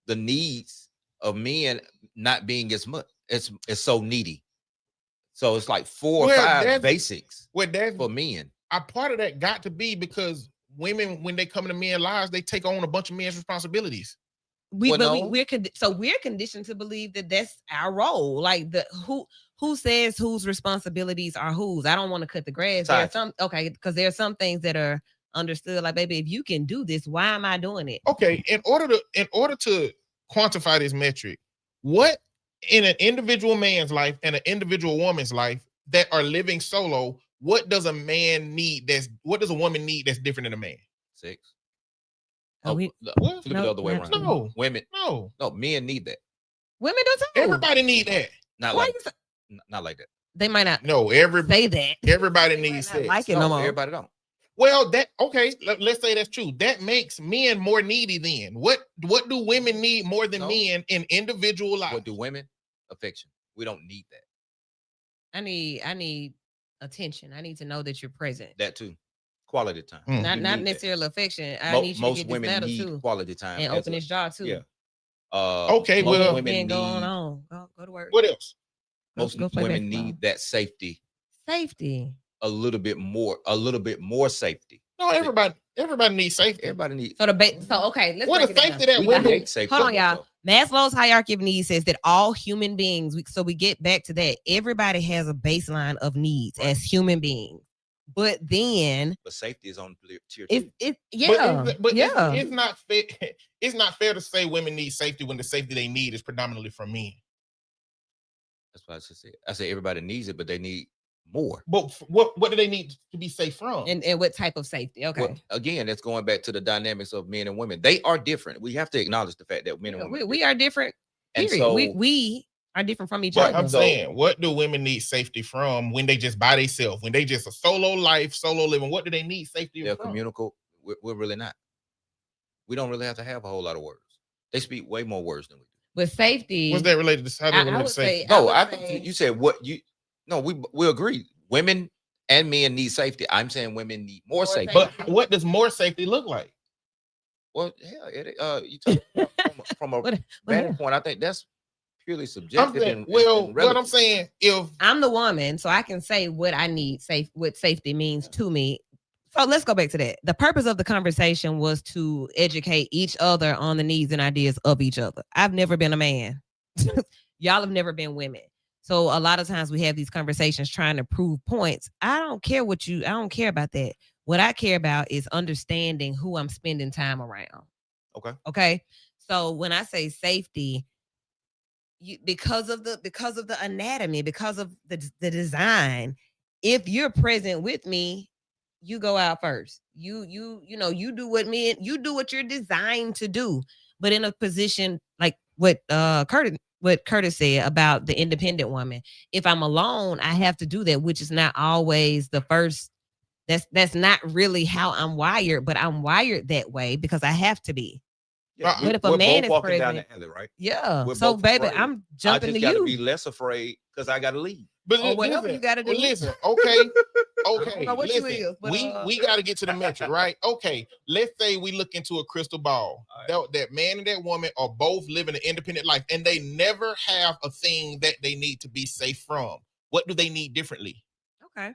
the needs of men not being as much. It's so needy. So it's like 4 or Well, 5 that's- basics Well, that's for men. a part of that got to be because women, when they come into men's lives, they take on a bunch of men's responsibilities. Well, no. we're conditioned to believe that that's our role. Like who says whose responsibilities are whose? I don't want to cut the grass. There are Society. because there are some things that are understood. Like, baby, if you can do this, why am I doing it? Okay, in order to quantify this metric, what in an individual man's life and an individual woman's life that are living solo, what does a man need what does a woman need that's different than a man? 6. Oh, we- Flip What? it the No, other way around. No. Women, No, no, men need that. Women do too. everybody need that. Not Why like you say- not like that. they might not No, say that. everybody They might needs not sex. like it No, no more. everybody don't. Well, let's say that's true. That makes men more needy then. What do women need more than No. men in individual lives? What do women? Affection. We don't need that. I need attention. I need to know that you're present. That too. Quality time. Mm. Not You not need that. necessarily affection. I Mo- need you to most get this women letter need too quality time. and as open a- this jar too. yeah. Okay, most well- women Been going need on. Go to work. What else? most go play women basketball. need that safety Safety. a little bit more safety. No, everybody needs safety. Everybody needs. So okay, let's What break a it down. safety that We women create safety. Hold on, y'all. Maslow's hierarchy of needs says that all human beings, so we get back to that, everybody has a baseline of needs Right. as human beings. But then But safety is on tier it's 2. It's not fair. It's not fair to say women need safety when the safety they need is predominantly from men. That's what I just said. I said everybody needs it, but they need more. But what do they need to be safe from? and what type of safety? Okay. Well, again, that's going back to the dynamics of men and women. They are different. We have to acknowledge the fact that men and women we are different. And Period. so- we are different from each But other. I'm saying, what do women need safety from when they just by themselves? When they just a solo life, solo living? What do they need safety they're from? communicable. We're really not. We don't really have to have a whole lot of words. They speak way more words than we do. But safety. What's that related to? How do I they relate would to safety? say- No, would I say- think you said what you. No, we agree. Women and men need safety. I'm saying women need more safety. But what does more safety look like? Well, hell, you talk from a What- vantage point. I think that's purely I'm subjective. saying, and what I'm relative. saying, if I'm the woman, so I can say what I need what safety means to me. So let's go back to that. The purpose of the conversation was to educate each other on the needs and ideas of each other. I've never been a man. Y'all have never been women. So a lot of times we have these conversations trying to prove points. I don't care about that. What I care about is understanding who I'm spending time around. Okay. Okay. So when I say safety, because of the anatomy, because of the design, if you're present with me, you go out first. You do what you're designed to do. But in a position like what Curtis said about the independent woman, if I'm alone, I have to do that, which is not always the first. That's not really how I'm wired, but I'm wired that way because I have to be. Yeah, But if a we're man both is walking down present, the alley, right? yeah. We're So both baby, afraid. I'm jumping I to just gotta you. be less afraid because I gotta leave. But Or whatever you gotta do. Listen, okay, okay. know what you Listen, is, but, we got to get to the metric, right? Okay, let's say we look into a crystal ball. That man and that woman are both living an independent life, and they never have a thing that they need to be safe from. What do they need differently? Okay.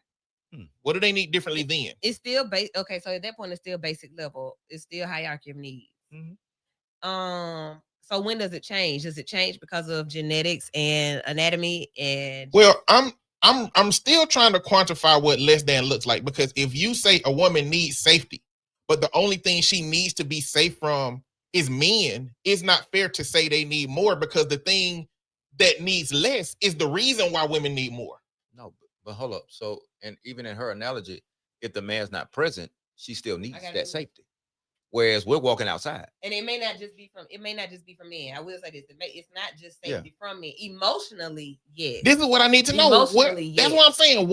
What do they need differently then? It's still okay, so at that point it's still basic level. It's still hierarchy of needs. So when does it change? Does it change because of genetics and anatomy and Well, I'm still trying to quantify what less than looks like, because if you say a woman needs safety, but the only thing she needs to be safe from is men, it's not fair to say they need more, because the thing that needs less is the reason why women need more. No, but hold up. So, and even in her analogy, if the man's not present, she still needs gotta that do- safety. Whereas we're walking outside. and it may not just be from men. I will say this. It's not just Yeah. safety from men. Emotionally, yes. This is what I need to know. Emotionally, That's yes. what I'm saying.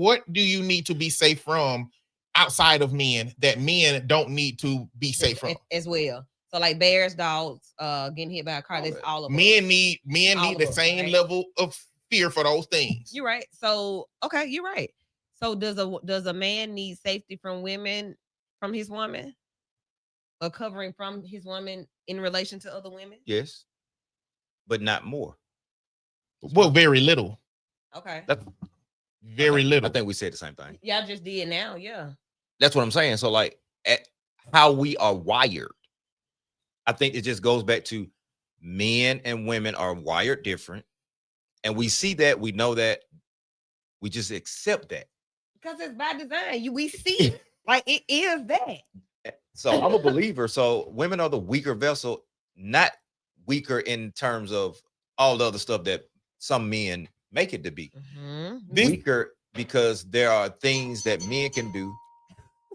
What do you need to be safe from outside of men that men don't need to be safe from? as well. So like bears, dogs, getting hit by a car, that's all of us. Men need All the of us, same right? level of fear for those things. You're right. So okay, you're right. So does a man need safety from his woman, or covering from his woman in relation to other women? Yes. But not more. Well, very little. Okay. Very little. I think we said the same thing. Y'all just did now, yeah. That's what I'm saying. So, like, how we are wired, I think it just goes back to men and women are wired different. And we see that, we know that, we just accept that. Because it's by design. We see it. Like it is that. So I'm a believer. So women are the weaker vessel, not weaker in terms of all the other stuff that some men make it to be. Weaker because there are things that men can do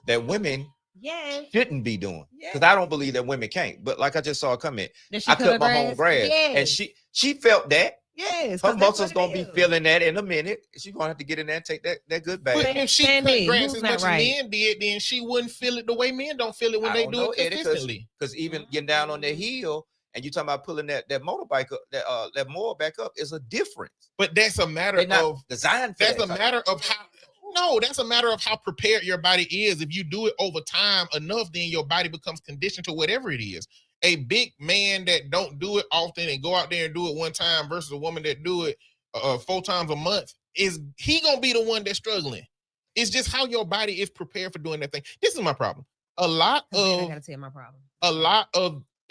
that women Yes. shouldn't be doing. Yes. Because I don't believe that women can't. But like I just saw a comment, Does she I cut cut her my own grass, and Yes. she felt that. Yes. Her 'cause that's muscles what gonna it be is. feeling that in a minute. She's gonna have to get in there and take that good But bath. if she Sandy, cut grass who's as not much right? as men did, then she wouldn't feel it the way men don't feel it when I they don't do know, it Eddie, consistently. Because even getting down on the hill and you talking about pulling that motorbike up, that mower back up is a difference. But that's a matter They're not of designed for that's that a type matter of how. No, that's a matter of how prepared your body is. If you do it over time enough, then your body becomes conditioned to whatever it is. A big man that don't do it often and go out there and do it one time versus a woman that do it 4 times a month, is he gonna be the one that's struggling? It's just how your body is prepared for doing that thing. This is my problem. A lot I of gotta tell my problem.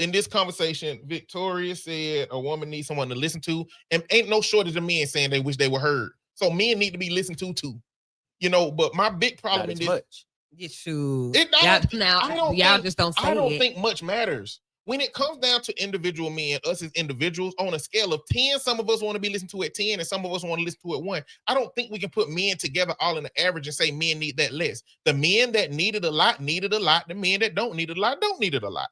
in this conversation, Victoria said a woman needs someone to listen to, and ain't no shortage of men saying they wish they were heard. So men need to be listened to too. You know, but my big problem Not in as this, much. Get you. It don't- Y'all, I now don't y'all think- just don't say I don't it. think much matters. When it comes down to individual men, us as individuals, on a scale of 10, some of us want to be listened to at 10 and some of us want to listen to at 1. I don't think we can put men together all in the average and say men need that less. The men that needed a lot. The men that don't need it a lot don't need it a lot.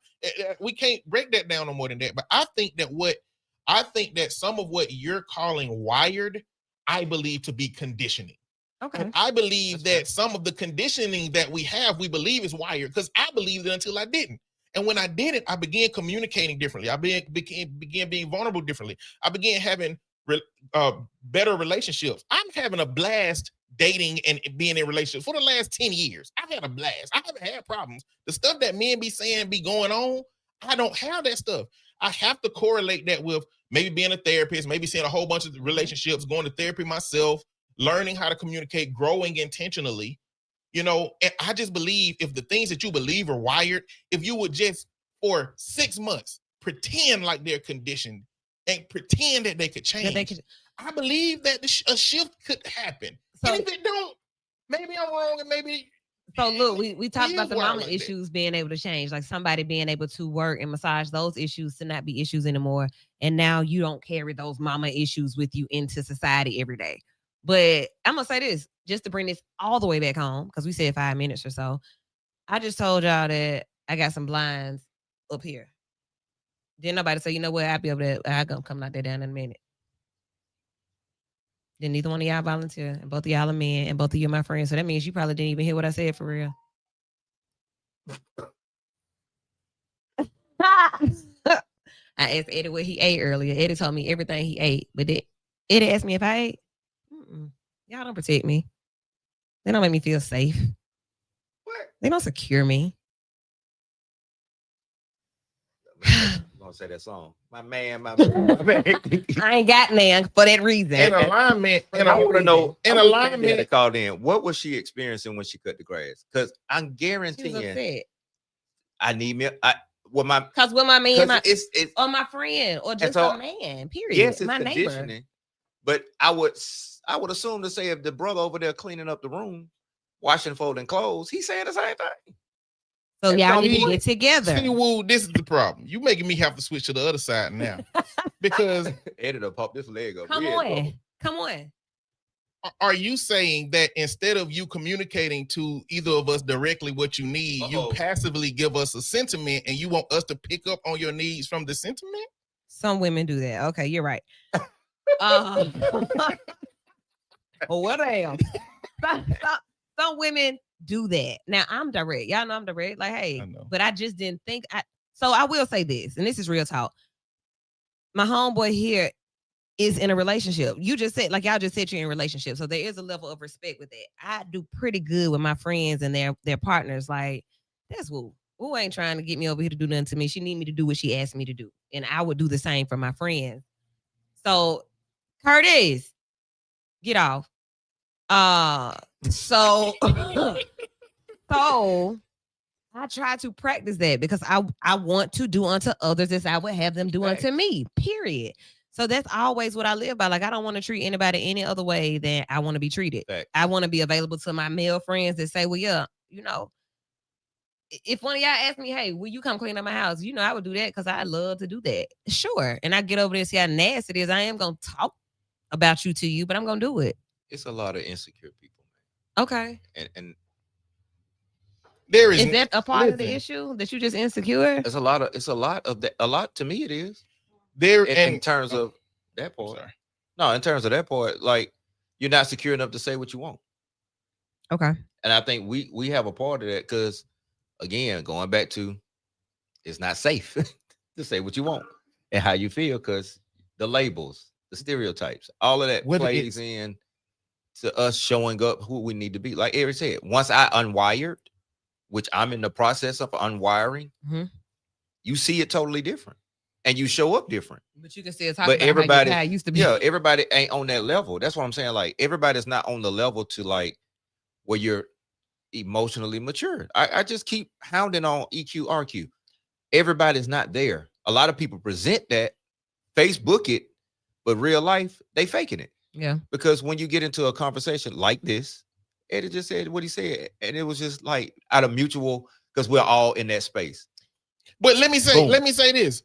We can't break that down no more than that. But I think that some of what you're calling wired, I believe to be conditioning. Okay. And I believe that some of the conditioning that we have, we believe is wired, because I believed it until I didn't. And when I did it, I began communicating differently. I began being vulnerable differently. I began having better relationships. I'm having a blast dating and being in relationships for the last 10 years. I've had a blast. I haven't had problems. The stuff that men be saying be going on, I don't have that stuff. I have to correlate that with maybe being a therapist, maybe seeing a whole bunch of relationships, going to therapy myself, learning how to communicate, growing intentionally. You know, and I just believe if the things that you believe are wired, if you would just for 6 months pretend like they're conditioned and pretend that they could change, I believe that a shift could happen. So, and if it don't, maybe I'm wrong, and maybe. So look, we talked about the wired mama like that. issues being able to change, like somebody being able to work and massage those issues to not be issues anymore. And now you don't carry those mama issues with you into society every day. But I'm gonna say this, just to bring this all the way back home, because we said 5 minutes or so. I just told y'all that I got some blinds up here. Didn't nobody say, you know what, I'll be over there. I'll come out there down in a minute. Then neither one of y'all volunteer, and both of y'all are men, and both of you are my friends. So that means you probably didn't even hear what I said for real. I asked Eddie what he ate earlier. Eddie told me everything he ate, but Eddie asked me if I ate. Y'all don't protect me. They don't make me feel safe. What? They don't secure me. I'm gonna say that song. My man, my man. I ain't got none for that reason. And alignment, and I want to know. and That alignment. called in. What was she experiencing when she cut the grass? Because I'm She was guaranteeing upset. I need me. With my man, it's or my friend, or just so, a man. Period. yes, it's my neighbor. conditioning. But I would assume to say if the brother over there cleaning up the room, washing, folding clothes, he's saying the same thing. So That's y'all all need he- to get together. See, Woo, this is the problem. You making me have to switch to the other side now. Because Eddie to pop this leg up. Come Yeah, on. Come on. are you saying that instead of you communicating to either of us directly what you need, you passively give us a sentiment and you want us to pick up on your needs from the sentiment? Some women do that. Okay, you're right. What damn? Some women do that. Now I'm direct. Y'all know I'm direct. Like, hey, I know. but I just didn't think. So I will say this, and this is real talk. My homeboy here is in a relationship. You just said, like y'all just said, you're in a relationship. So there is a level of respect with that. I do pretty good with my friends and their partners. Like, that's Woo. Woo ain't trying to get me over here to do nothing to me. She need me to do what she asked me to do, and I would do the same for my friends. So, Curtis, get off. So I try to practice that because I want to do unto others as I would have them do unto me. Period. So that's always what I live by. Like, I don't want to treat anybody any other way than I want to be treated. I want to be available to my male friends that say, well, yeah, you know, if one of y'all ask me, hey, will you come clean up my house? You know, I would do that because I love to do that. Sure. And I get over there and see how nasty it is. I am going to talk about you to you, but I'm going to do it. It's a lot of insecure people, Okay. and there is that a part of the issue that you just insecure? It's a lot of that. A lot to me, it is. There in terms of that part. No, in terms of that part, like you're not secure enough to say what you want. Okay. And I think we have a part of that because, again, going back to, it's not safe to say what you want and how you feel because the labels, the stereotypes, all of that plays in to us showing up who we need to be. Like Eric said, once I unwired, which I'm in the process of unwiring, you see it totally different. And you show up different. But you can still talk about everybody, how you used to be. Yeah, everybody ain't on that level. That's what I'm saying. Like, everybody's not on the level to like where you're emotionally mature. I just keep hounding on EQ, RQ. everybody's not there. A lot of people present that, Facebook it, but real life, they faking it. Yeah. Because when you get into a conversation like this, Eddie just said what he said, and it was just like out of mutual, because we're all in that space. But let me Boom. say this.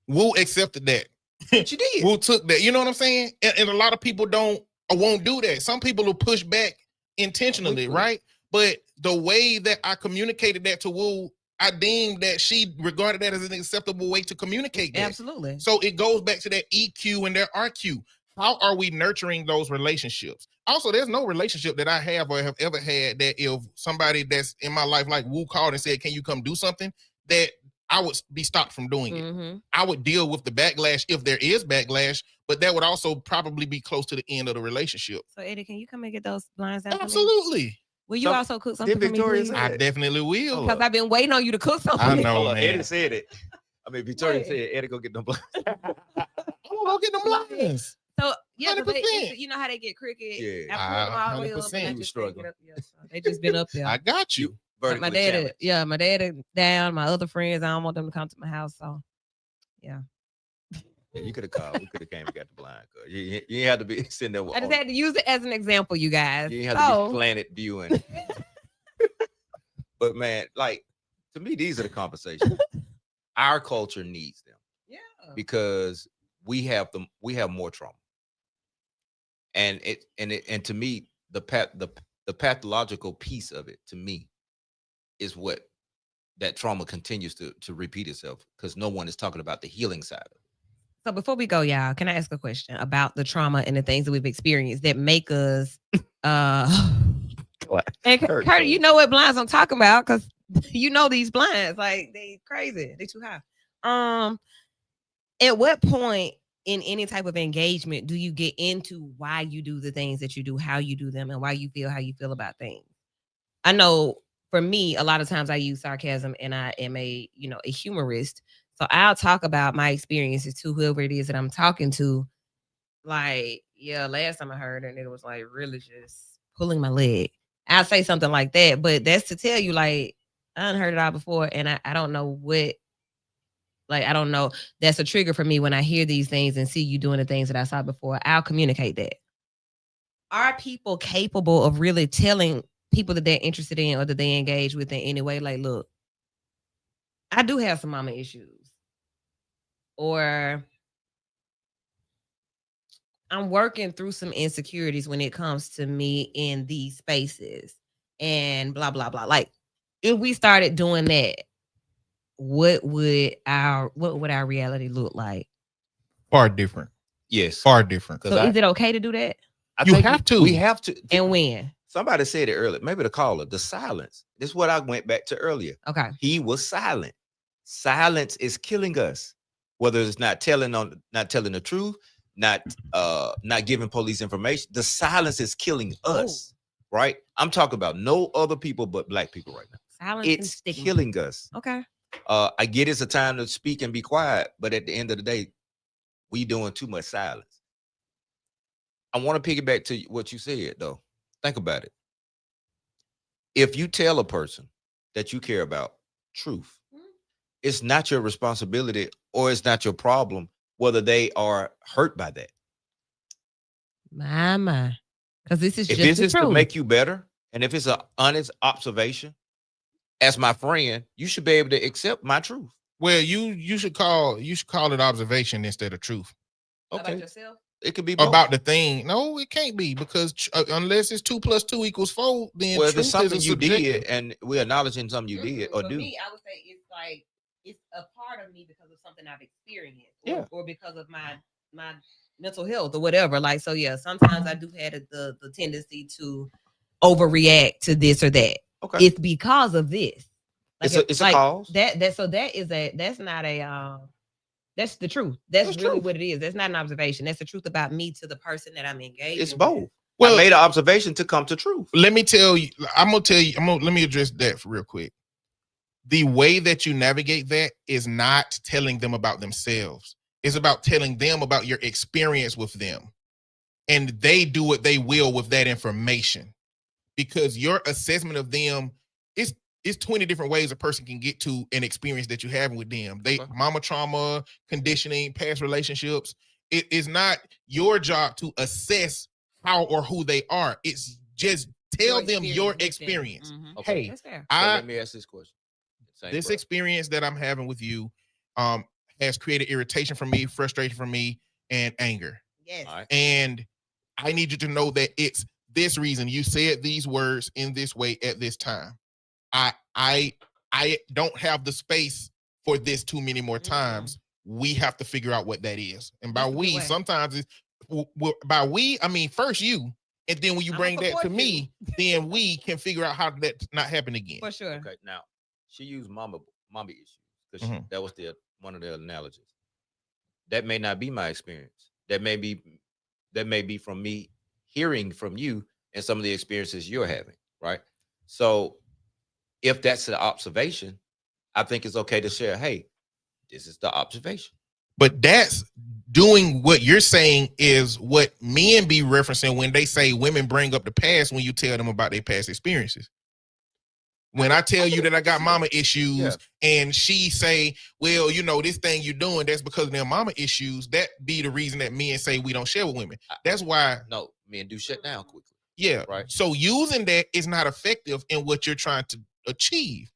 Wu accepted that. She did. Wu took that. You know what I'm saying? And a lot of people won't do that. Some people will push back intentionally, right? But the way that I communicated that to Wu, I deemed that she regarded that as an acceptable way to communicate that. Absolutely. So it goes back to that EQ and their RQ. How are we nurturing those relationships? Also, there's no relationship that I have or have ever had that if somebody that's in my life like Wu called and said, can you come do something, that I would be stopped from doing it. I would deal with the backlash if there is backlash, but that would also probably be close to the end of the relationship. So Eddie, can you come and get those blinds down? Absolutely. Will you also cook something for me, please? I definitely will. Because I've been waiting on you to cook something. I know, man. Eddie said it. I mean, Victoria said, Eddie, go get them blinds. I'm gonna go get them blinds. So yeah, 100%. you know how they get crooked. Yeah. I put them all the way up, 100%. and I You just struggle. can't get up. Yeah, so they just been up there. I got you. But my dad, my dad down. My other friends, I don't want them to come to my house. So yeah. Yeah, you could have called. We could have came and got the blind. You ain't had to be sitting there. I just had to use it as an example, you guys. You ain't have to be planet viewing. But man, like, to me, these are the conversations. Our culture needs them. Yeah. Because we have more trauma. And to me, the pathological piece of it, to me, is what that trauma continues to repeat itself, because no one is talking about the healing side of it. So before we go, y'all, can I ask a question about the trauma and the things that we've experienced that make us and Kurt, you know what blinds I'm talking about, because you know these blinds, like they crazy, they too high. At what point in any type of engagement do you get into why you do the things that you do, how you do them, and why you feel how you feel about things? I know for me, a lot of times I use sarcasm, and I am a humorist. So I'll talk about my experiences to whoever it is that I'm talking to. Like, yeah, last time I heard it, and it was like really just pulling my leg. I'll say something like that, but that's to tell you, like, I done heard it all before, and I don't know what, like, I don't know. That's a trigger for me when I hear these things and see you doing the things that I saw before. I'll communicate that. Are people capable of really telling people that they're interested in or that they engage with in any way? Like, look, I do have some mama issues. Or I'm working through some insecurities when it comes to me in these spaces and blah, blah, blah. Like, if we started doing that, what would our reality look like? Far different. Yes. Far different. So is it okay to do that? You have to. We have to. And when? Somebody said it earlier, maybe the caller, the silence. This is what I went back to earlier. Okay. He was silent. Silence is killing us. Whether it's not telling the truth, not giving police information, the silence is killing us. Right? I'm talking about no other people but Black people right now. Silence it's killing us. Okay. I get it's a time to speak and be quiet, but at the end of the day, we doing too much silence. I want to piggyback to what you said, though. Think about it. If you tell a person that you care about truth, it's not your responsibility or it's not your problem whether they are hurt by that. My. Because this is if just this the is truth. to make you better, and if it's an honest observation, as my friend, you should be able to accept my truth. Well, you should call it observation instead of truth. About yourself? It could be both. About the thing. No, it can't be, because unless it's 2 + 2 = 4, then well, if truth it's something is you subjective. did, and we're acknowledging something you did or For do. me, I would say it's like it's a part of me because of something I've experienced, or because of my mental health or whatever. Like, so yeah, sometimes I do have the tendency to overreact to this or that. Okay, it's because of this. Like, it's a cause. That's the truth. That's really truth. what it is. That's not an observation. That's the truth about me to the person that I'm engaged. It's both. Well, I made an observation to come to truth. Let me tell you. Let me address that for real quick. The way that you navigate that is not telling them about themselves. It's about telling them about your experience with them, and they do what they will with that information, because your assessment of them is it's 20 different ways a person can get to an experience that you having with them. They Okay. mama trauma, conditioning, past relationships. It is not your job to assess how or who they are. It's just tell them your experience. Mhm. Okay. Hey, That's fair. So let me ask this question. Same this breath. experience that I'm having with you has created irritation from me, frustration from me, and anger. Yes. All right. And I need you to know that it's this reason you said these words in this way at this time. I don't have the space for this too many more times. We have to figure out what that is. And by That's a good we, way. sometimes it's by we, I mean first you, and then when you I'ma bring that to support me, then we can figure out how that not happen again. For sure. Okay. Now she used mommy issues because Mhm. that was one of the analogies. That may not be my experience. That may be from me hearing from you and some of the experiences you're having, right? So if that's the observation, I think it's okay to share, hey, this is the observation. But that's doing what you're saying is what men be referencing when they say women bring up the past when you tell them about their past experiences. When I tell you that I got mama issues, Yeah. and she say, well, you know, this thing you're doing, that's because of their mama issues, that be the reason that men say we don't share with women. That's why, No, men do shut down quickly. yeah. Right. So using that is not effective in what you're trying to achieve.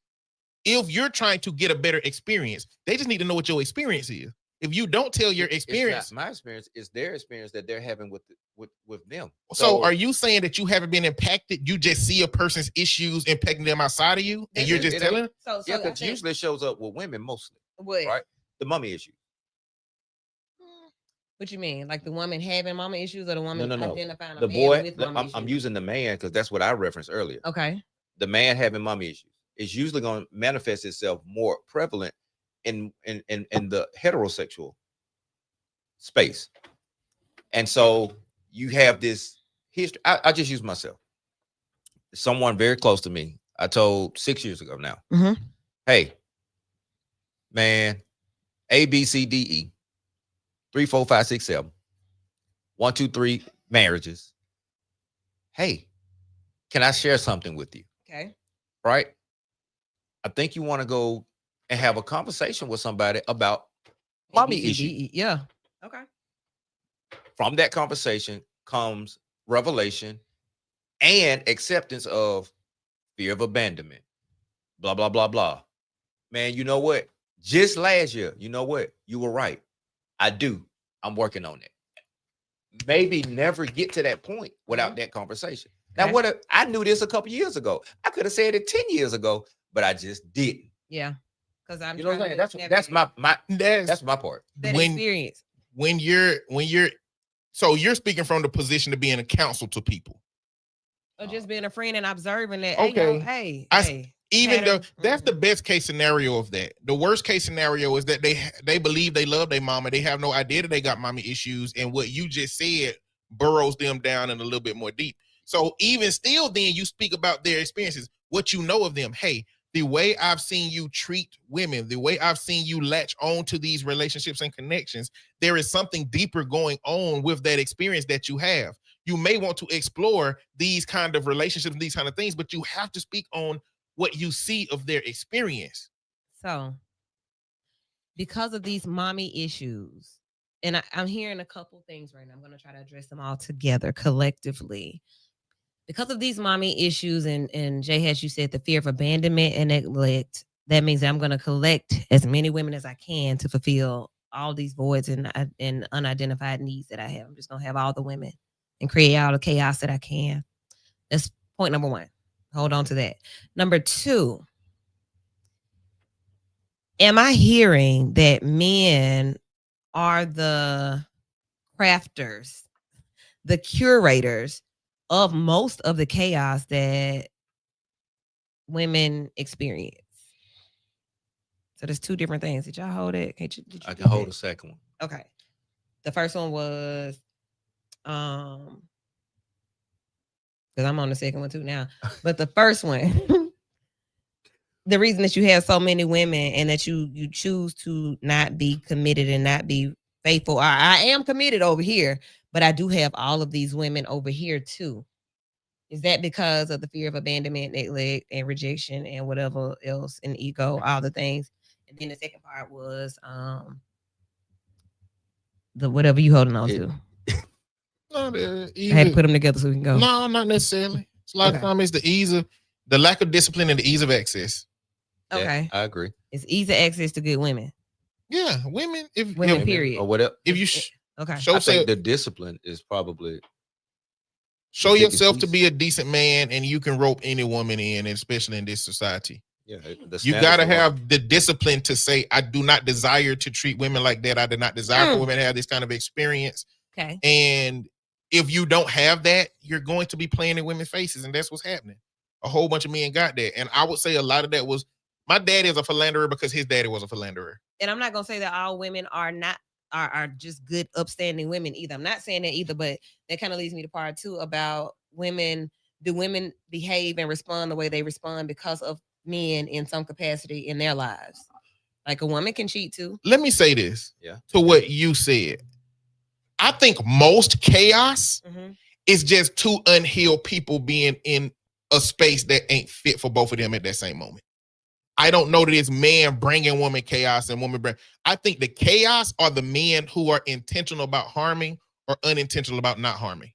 If you're trying to get a better experience, they just need to know what your experience is. If you don't tell your experience, It's not my experience, it's their experience that they're having with them. so are you saying that you haven't been impacted? You just see a person's issues impacting them outside of you, and you're just It telling? So Yeah, I because think- usually it shows up with women mostly, what? right? The mommy issue. What you mean? Like the woman having mama issues or the woman No. identifying a The man boy, with mama I'm issues? using the man because that's what I referenced earlier. Okay. The man having mommy issues is usually going to manifest itself more prevalent in the heterosexual space. And so you have this history. I just use myself. Someone very close to me, I told 6 years ago now, Mhm. hey, man, A, B, C, D, E, 3, 4, 5, 6, 7, 1, 2, 3 marriages. Hey, can I share something with you? Okay. Right? I think you want to go and have a conversation with somebody about mommy issues. ABCDE. Yeah. Okay. From that conversation comes revelation and acceptance of fear of abandonment, blah, blah, blah, blah. Man, you know what? Just last year, you know what? You were right. I'm working on it. Maybe never get to that point without that conversation. Okay. Now, I knew this a couple years ago. I could have said it 10 years ago, but I just didn't. Yeah. Because I'm You know what I'm trying saying? to That's my part. that when- experience. when you're so you're speaking from the position of being a counsel to people. Or just being a friend and observing that. Okay. Hey, I- hey. Even though Pattern. that's the best case scenario of that. The worst case scenario is that they believe they love their mama. They have no idea that they got mommy issues, and what you just said burrows them down in a little bit more deep. So even still, then you speak about their experiences, what you know of them. Hey, the way I've seen you treat women, the way I've seen you latch on to these relationships and connections, there is something deeper going on with that experience that you have. You may want to explore these kind of relationships, these kind of things, but you have to speak on what you see of their experience. So, because of these mommy issues, and I'm hearing a couple things right now. I'm going to try to address them all together collectively. Because of these mommy issues, and Jay, as you said, the fear of abandonment and neglect, that means that I'm going to collect as many women as I can to fulfill all these voids and unidentified needs that I have. I'm just going to have all the women and create all the chaos that I can. That's point number one. Hold on to that. Number two, am I hearing that men are the crafters, the curators of most of the chaos that women experience? So there's two different things. Did y'all hold it? Did you I get can hold that? a second one. Okay. The first one was because I'm on the second one too now. But the first one, the reason that you have so many women and that you choose to not be committed and not be faithful. I am committed over here, but I do have all of these women over here too. Is that because of the fear of abandonment, neglect, and rejection, and whatever else, and ego, all the things? And then the second part was the whatever you holding on to. No, I had to put them together so we can go. No, not necessarily. It's a lot of times it's the lack of discipline and the ease of access. Okay, I agree. it's easy access to good women. Yeah, women. Women, period. Or whatever. If you Okay, show I think the discipline is probably show biggest yourself to piece. be a decent man, and you can rope any woman in, especially in this society. the You standards gotta are wrong. have the discipline to say, I do not desire to treat women like that. I do not desire for women to have this kind of experience. okay. And if you don't have that, you're going to be playing in women's faces, and that's what's happening. A whole bunch of men got that, and I would say a lot of that was my daddy is a philanderer because his daddy was a philanderer. And I'm not gonna say that all women are not are just good, upstanding women either. I'm not saying that either, but that kind of leads me to part 2 about women. Do women behave and respond the way they respond because of men in some capacity in their lives? Like a woman can cheat too. Let me say this Yeah. to what you said. I think most chaos Mm-hmm. is just two unhealed people being in a space that ain't fit for both of them at that same moment. I don't know that it's man bringing woman chaos and woman bring. I think the chaos are the men who are intentional about harming or unintentional about not harming.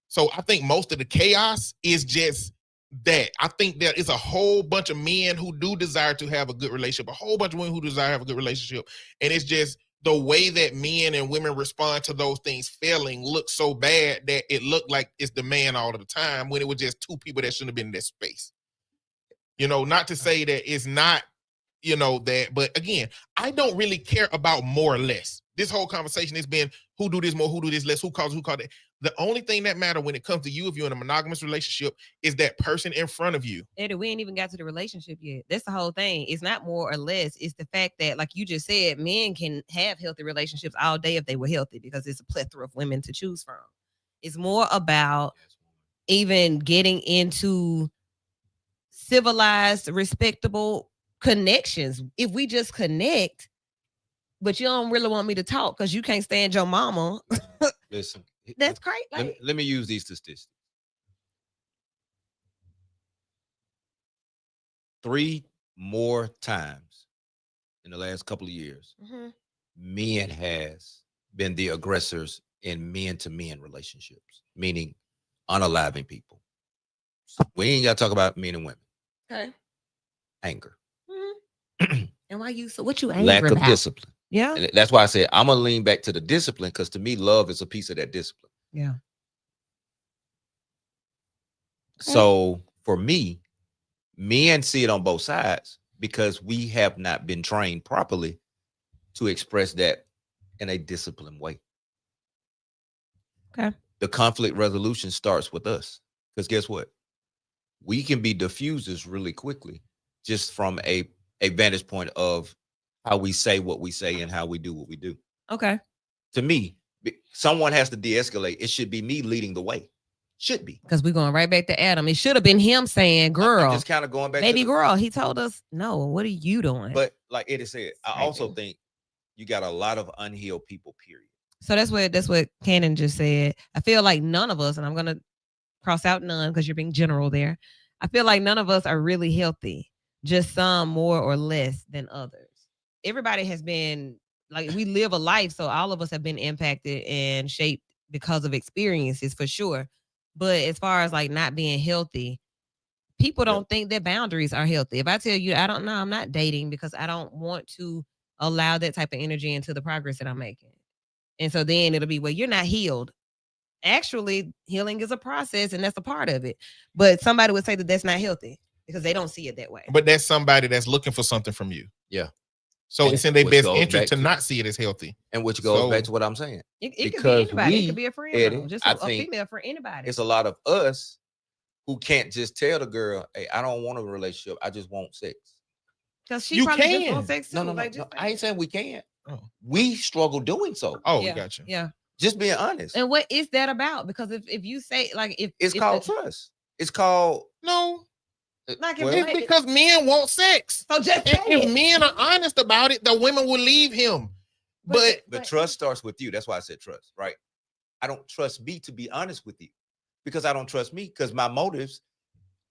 So I think most of the chaos is just that. I think there is a whole bunch of men who do desire to have a good relationship, a whole bunch of women who desire to have a good relationship. And it's just the way that men and women respond to those things failing looks so bad that it looked like it's the man all of the time when it was just two people that shouldn't have been in that space. You know, not to say that it's not, you know, that, but again, I don't really care about more or less. This whole conversation has been who do this more, who do this less, who causes it. The only thing that matters when it comes to you, if you're in a monogamous relationship, is that person in front of you. Eddie, we ain't even got to the relationship yet. That's the whole thing. It's not more or less. It's the fact that, like you just said, men can have healthy relationships all day if they were healthy because it's a plethora of women to choose from. It's more about even getting into civilized, respectable connections. If we just connect, but you don't really want me to talk because you can't stand your mama. Listen, That's great. Like, let me use these statistics. 3 more times in the last couple of years, men has been the aggressors in men-to-men relationships, meaning unaliving people. We ain't got to talk about men and women. okay. Anger. And why you so what you angry Lack of about? discipline. Yeah. And that's why I said I'm gonna lean back to the discipline because to me, love is a piece of that discipline. Yeah. So for me, men see it on both sides because we have not been trained properly to express that in a disciplined way. Okay. The conflict resolution starts with us because guess what? We can be diffusers really quickly just from a vantage point of how we say what we say and how we do what we do. Okay. To me, someone has to de-escalate. It should be me leading the way. Should be. Because we're going right back to Adam. It should have been him saying, girl, Just kind of going back baby to girl. He told us, no, what are you doing? But like Eddie said, I also Right. think you got a lot of unhealed people, period. So that's what Cannon just said. I feel like none of us, and I'm gonna cross out none because you're being general there. I feel like none of us are really healthy. Just some more or less than others. Everybody has been like we live a life, so all of us have been impacted and shaped because of experiences for sure. But as far as like not being healthy, people don't think that boundaries are healthy. If I tell you, I don't know, I'm not dating because I don't want to allow that type of energy into the progress that I'm making. And so then it'll be, well, you're not healed. Actually, healing is a process and that's a part of it. But somebody would say that that's not healthy because they don't see it that way. But that's somebody that's looking for something from you. Yeah. So And it's in their which best goes interest back to to- not see it as healthy. And which goes So- back to what I'm saying. It could be Because anybody. It we, could be a friend, Eddie, though. Just I a think female for anybody. It's a lot of us who can't just tell the girl, hey, I don't want a relationship. I just want sex. Because she You probably just can. wants sex too. No, no, no, like, no. just I ain't saying we can't. Oh. We struggle doing so. Oh, yeah, gotcha. Yeah. Just being honest. And what is that about? Because if you say like if It's called trust. It's called No, Like if well, you- it's because men want sex. so just And say if it. men are honest about it, the women will leave him. But But trust starts with you. That's why I said trust, right? I don't trust me to be honest with you. because I don't trust me, because my motives,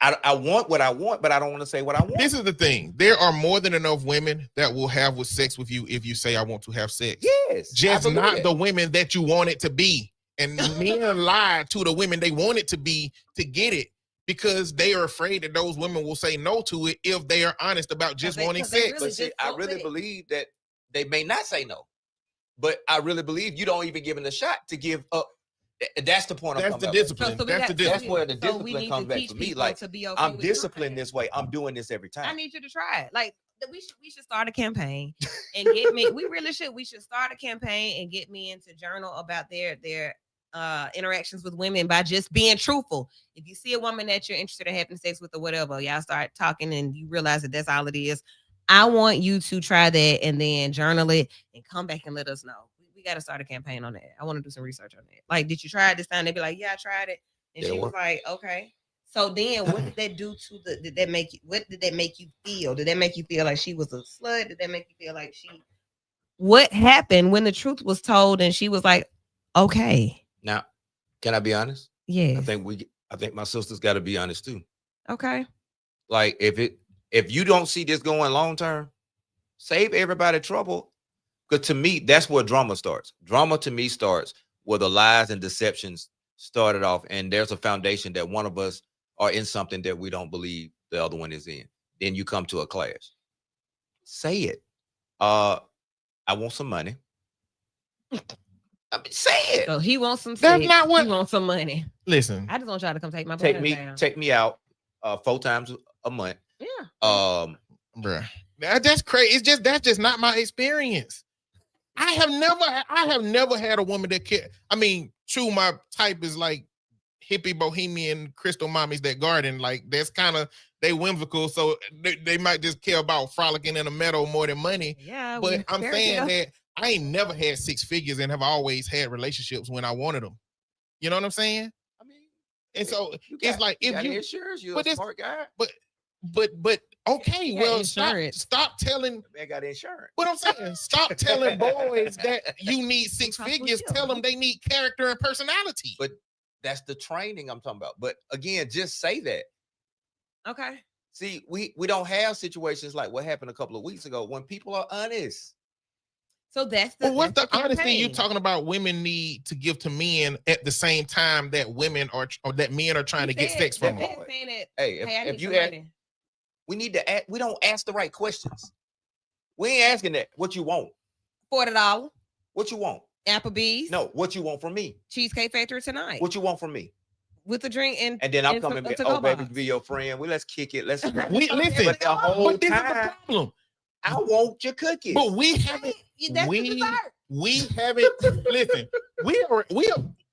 I want what I want, but I don't want to say what I want. This is the thing. There are more than enough women that will have with sex with you if you say I want to have sex. Yes. Just not the women that you want it to be. And men lie to the women they want it to be to get it, because they are afraid that those women will say no to it if they are honest about just wanting sex. But see, I really believe that they may not say no, but I really believe you don't even give them a shot to give up. That's the point. That's the discipline. That's where the discipline comes back for me. Like, to be okay I'm with disciplined this way. I'm doing this every time. I need you to try it. Like, we should start a campaign and get me. We should start a campaign and get men to journal about their interactions with women by just being truthful. If you see a woman that you're interested in having sex with or whatever, y'all start talking and you realize that that's all it is. I want you to try that and then journal it and come back and let us know. We got to start a campaign on that. I want to do some research on that. Like, did you try it this time? They'd be like, yeah, I tried it. And she was like, okay. So then what did that do to what did that make you feel? Did that make you feel like she was a slut? Did that make you feel like what happened when the truth was told and she was like, okay. Now, can I be honest? Yeah. I think my sister's got to be honest too. Okay. Like, if you don't see this going long term, save everybody trouble. Because to me, that's where drama starts. Drama to me starts where the lies and deceptions started off, and there's a foundation that one of us are in something that we don't believe the other one is in. Then you come to a clash. Say it. I want some money. I mean, say it. So he wants some That's sex. not what. He wants some money. Listen, I just want y'all to come take my brother down. Take me out 4 times a month. Yeah. bruh, that's crazy. That's just not my experience. I have never had a woman that care. I mean, true, my type is like hippie bohemian crystal mommies that garden. Like, that's kind of, they whimsical, so they might just care about frolicking in a meadow more than money. Yeah, but I'm saying that I ain't never had 6 figures and have always had relationships when I wanted them. You know what I'm saying? I mean, and so it's like, if you insurance, you're a smart guy. But okay, well, stop telling. I got insurance. What I'm saying, stop telling boys that you need 6 figures. Tell them they need character and personality. But that's the training I'm talking about. But again, just say that. Okay. See, we don't have situations like what happened a couple of weeks ago when people are honest. So that's what's the honesty you talking about? Women need to give to men at the same time that women are, or that men are trying to get sex from them. Hey, if you ask, we need to ask. We don't ask the right questions. We ain't asking that. What you want? $40. What you want? Applebee's. No, what you want from me? Cheesecake Factory tonight. What you want from me? With the drink and then I'm coming back. Oh, baby, be your friend. Well, let's kick it. Let's listen. But the whole this time, is the problem. I want your cookies. But we haven't. We haven't. Listen, we are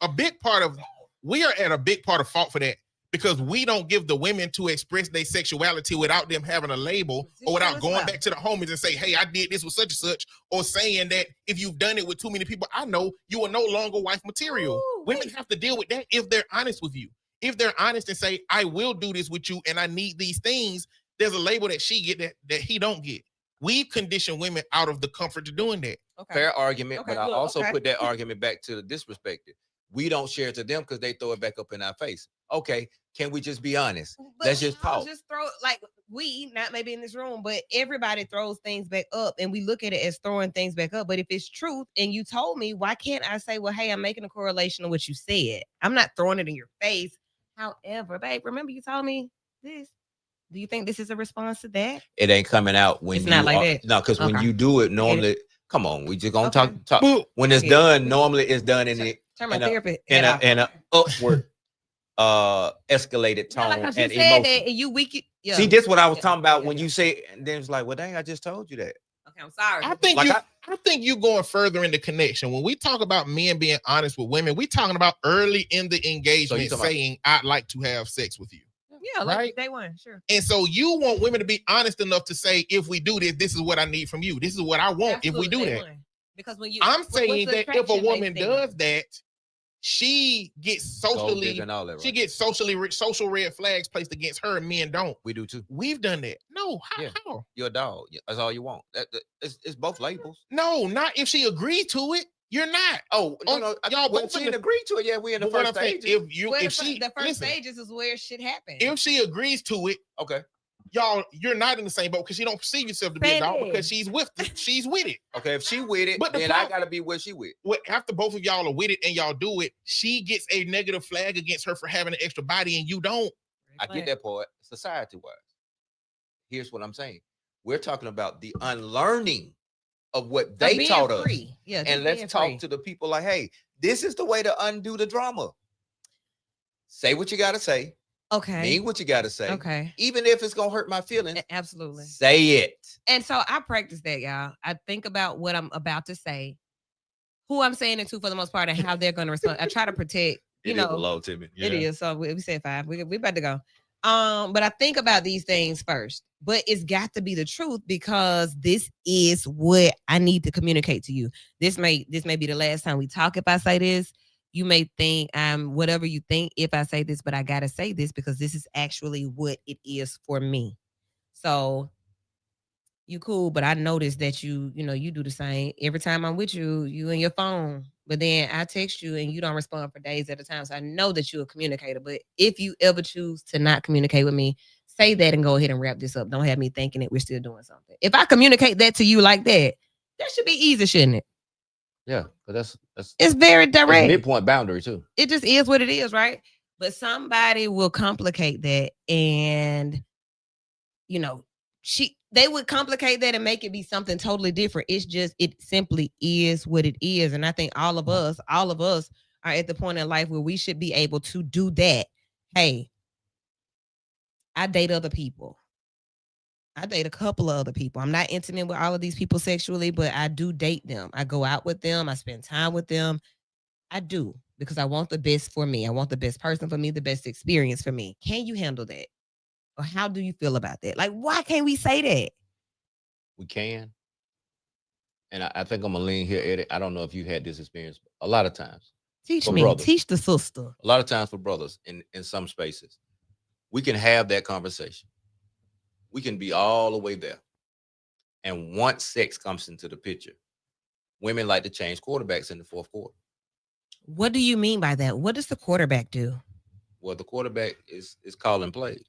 a big part of. We are at a big part of fault for that, because we don't give the women to express their sexuality without them having a label, or without going back to the homies and say, hey, I did this with such and such, or saying that if you've done it with too many people, I know you are no longer wife material. Ooh, women have to deal with that if they're honest with you. If they're honest and say, I will do this with you and I need these things, there's a label that she get that he don't get. We condition women out of the comfort to doing that. Okay. Fair argument, but I also put that argument back to this perspective. We don't share it to them because they throw it back up in our face. Okay, can we just be honest? But let's just talk. Just throw, like, we, not maybe in this room, but everybody throws things back up, and we look at it as throwing things back up. But if it's truth and you told me, why can't I say, well, hey, I'm making a correlation to what you said. I'm not throwing it in your face. However, babe, remember you told me this. Do you think this is a response to that? It ain't coming out when it's not like that. No, because when you do it normally, come on, we just gonna talk. When it's done, normally it's done in an upward escalated tone and emotion. You weak. Yeah. See, this what I was talking about when you say, and then it's like, well, dang, I just told you that. Okay, I'm sorry. I think you going further in the connection. When we talk about men being honest with women, we talking about early in the engagement saying, I'd like to have sex with you. Yeah, like day one, sure. And so you want women to be honest enough to say, if we do this, this is what I need from you. This is what I want. Absolutely, if we do that. Because when you, I'm saying that if a woman does that, she gets socially, she gets social red flags placed against her, and men don't. We do too. We've done that. No, how? You're a dog. That's all you want. It's both labels. No, not if she agreed to it. You're not. Oh no, no, y'all well, both she in didn't the- agree to it yet. We in the But what first I'm saying, stage. if she the first listen, stages is where shit happens. if she agrees to it, Okay. y'all, you're not in the same boat because she don't perceive yourself to be a dog Sandy. because she's with it. Okay, if she with it, But the then I problem- gotta be where she with. Well, after both of y'all are with it and y'all do it, she gets a negative flag against her for having an extra body and you don't. I get that part. Society wise, here's what I'm saying. We're talking about the unlearning of what Of they being taught us. free. Yeah, just And let's being talk free. to the people like, hey, this is the way to undo the drama. Say what you gotta say. Okay. Mean what you gotta say. Okay. Even if it's gonna hurt my feelings, Absolutely. say it. And so I practice that, y'all. I think about what I'm about to say, who I'm saying it to for the most part, and how they're going to respond. I try to protect, you It is know, below to me. it is. So we said 5. We about to go. But I think about these things first. But it's got to be the truth because this is what I need to communicate to you. This may be the last time we talk if I say this. You may think I'm whatever you think if I say this, but I gotta say this because this is actually what it is for me. So you cool, but I noticed that you do the same. Every time I'm with you, you and your phone. But then I text you and you don't respond for days at a time. So I know that you're a communicator. But if you ever choose to not communicate with me, say that and go ahead and wrap this up. Don't have me thinking that we're still doing something. If I communicate that to you like that, that should be easy, shouldn't it? Yeah, but that's It's very direct. midpoint boundary too. It just is what it is, right? But somebody will complicate that and they would complicate that and make it be something totally different. It's just, it simply is what it is. And I think all of us are at the point in life where we should be able to do that. Hey, I date other people. I date a couple of other people. I'm not intimate with all of these people sexually, but I do date them. I go out with them. I spend time with them. I do because I want the best for me. I want the best person for me, the best experience for me. Can you handle that? Or how do you feel about that? Like, why can't we say that? We can. And I think I'm gonna lean here, Eddie. I don't know if you had this experience. A lot of times, Teach For me. brothers. Teach the sister. a lot of times for brothers in some spaces, we can have that conversation. We can be all the way there. And once sex comes into the picture, women like to change quarterbacks in the fourth quarter. What do you mean by that? What does the quarterback do? Well, the quarterback is calling plays.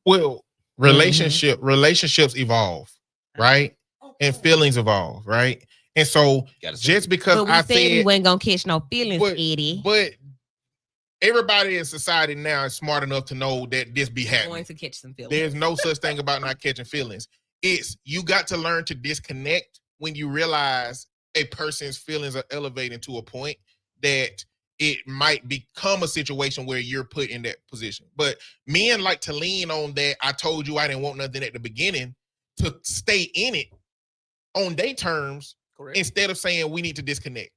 Well, relationships evolve, right? And feelings evolve, right? And so Gotta say just it. because But we I said we said, wasn't gonna catch no feelings, but, Eddie. but everybody in society now is smart enough to know that this be Going happening. to catch some feelings. There's no such thing about not catching feelings. It's you got to learn to disconnect when you realize a person's feelings are elevating to a point that it might become a situation where you're put in that position. But men like to lean on that. I told you I didn't want nothing at the beginning to stay in it on their terms Correct. instead of saying we need to disconnect.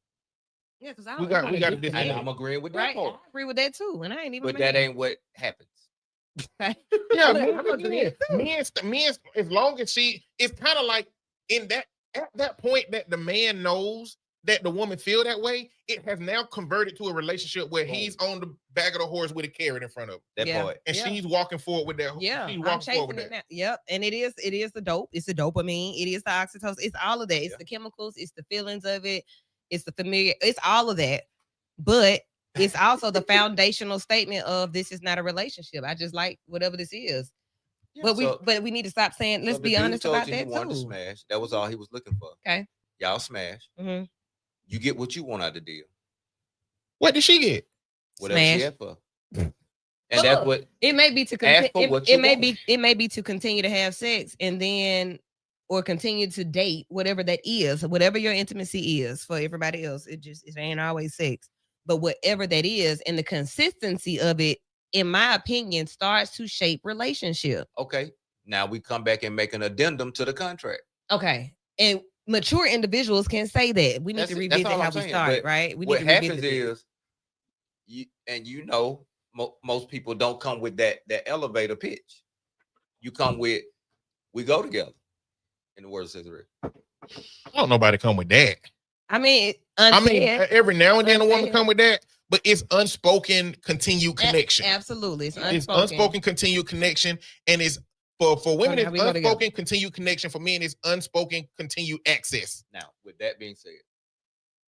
Yeah, because I We don't got know. to And disconnect. I'm agreeing with that Right. part. I agree with that too. And I ain't even But that ain't what happens. Yeah, I'm men, agreeing men, as long as it's kind of like at that point that the man knows that the woman feel that way, it has now converted to a relationship where he's on the back of the horse with a carrot in front of him, That Yeah. part. and Yeah. she's walking forward with that. Yeah, she's I'm walking forward chasing with it that. now. Yep, and it is the dope. It's the dopamine. It is the oxytocin. It's all of that. It's Yeah. the chemicals. It's the feelings of it. It's the familiar. It's all of that. But it's also the foundational statement of this is not a relationship. I just like whatever this is. But we need to stop saying. Let's So the be dude honest told about you he that wanted to too. smash. That was all he was looking for. Okay. Y'all smash. Mhm. You get what you want out of the deal. What did she get? Whatever Smash. she had for. But And that's look, what It may be to Ask continue. for what It you may want. be. It may be to continue to have sex and then, or continue to date, whatever that is, whatever your intimacy is. For everybody else, it ain't always sex. But whatever that is, and the consistency of it, in my opinion, starts to shape relationship. okay. Now we come back and make an addendum to the contract. Okay, and mature individuals can say that. We need That's to it. That's revisit all how I'm we saying. started, But right? We What need to happens revisit this. most people don't come with that elevator pitch. You come with, we go together. In the words of Cesare. I don't nobody come with that. I mean, I mean, unsaid. every now and then a woman Unsaid. come with that, but it's unspoken continued connection. Absolutely, it's It's unspoken. unspoken continued connection, and it's for women. now It's we go together. unspoken continued connection. For men, it's unspoken continued access. Now, with that being said,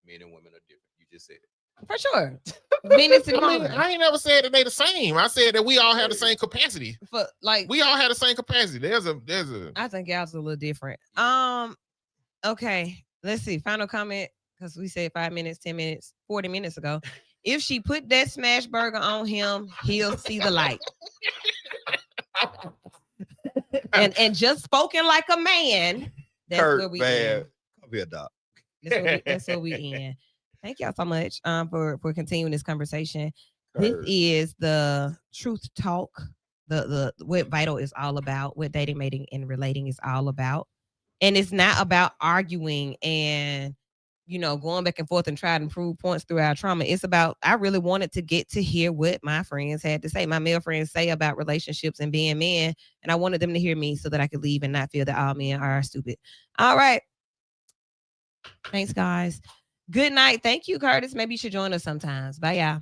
Men and women are different. You just said it. For sure. Venus and I mean, Mars. I ain't never said that they the same. I said that we all have the same capacity. For like We all have the same capacity. There's a I think y'all's a little different. Okay. Let's see. Final comment, because we said 5 minutes, 10 minutes, 40 minutes ago. If she put that smash burger on him, he'll see the light. and just spoken like a man. That's where we end. Come here, Doc. That's where we end. Thank y'all so much for continuing this conversation. This is the truth talk, the what Vital is all about, what dating, mating, and relating is all about. And it's not about arguing and going back and forth and trying to prove points through our trauma. It's about, I really wanted to get to hear what my friends had to say, my male friends say about relationships and being men. And I wanted them to hear me so that I could leave and not feel that all men are stupid. All right. Thanks, guys. Good night. Thank you, Curtis. Maybe you should join us sometimes. Bye, y'all.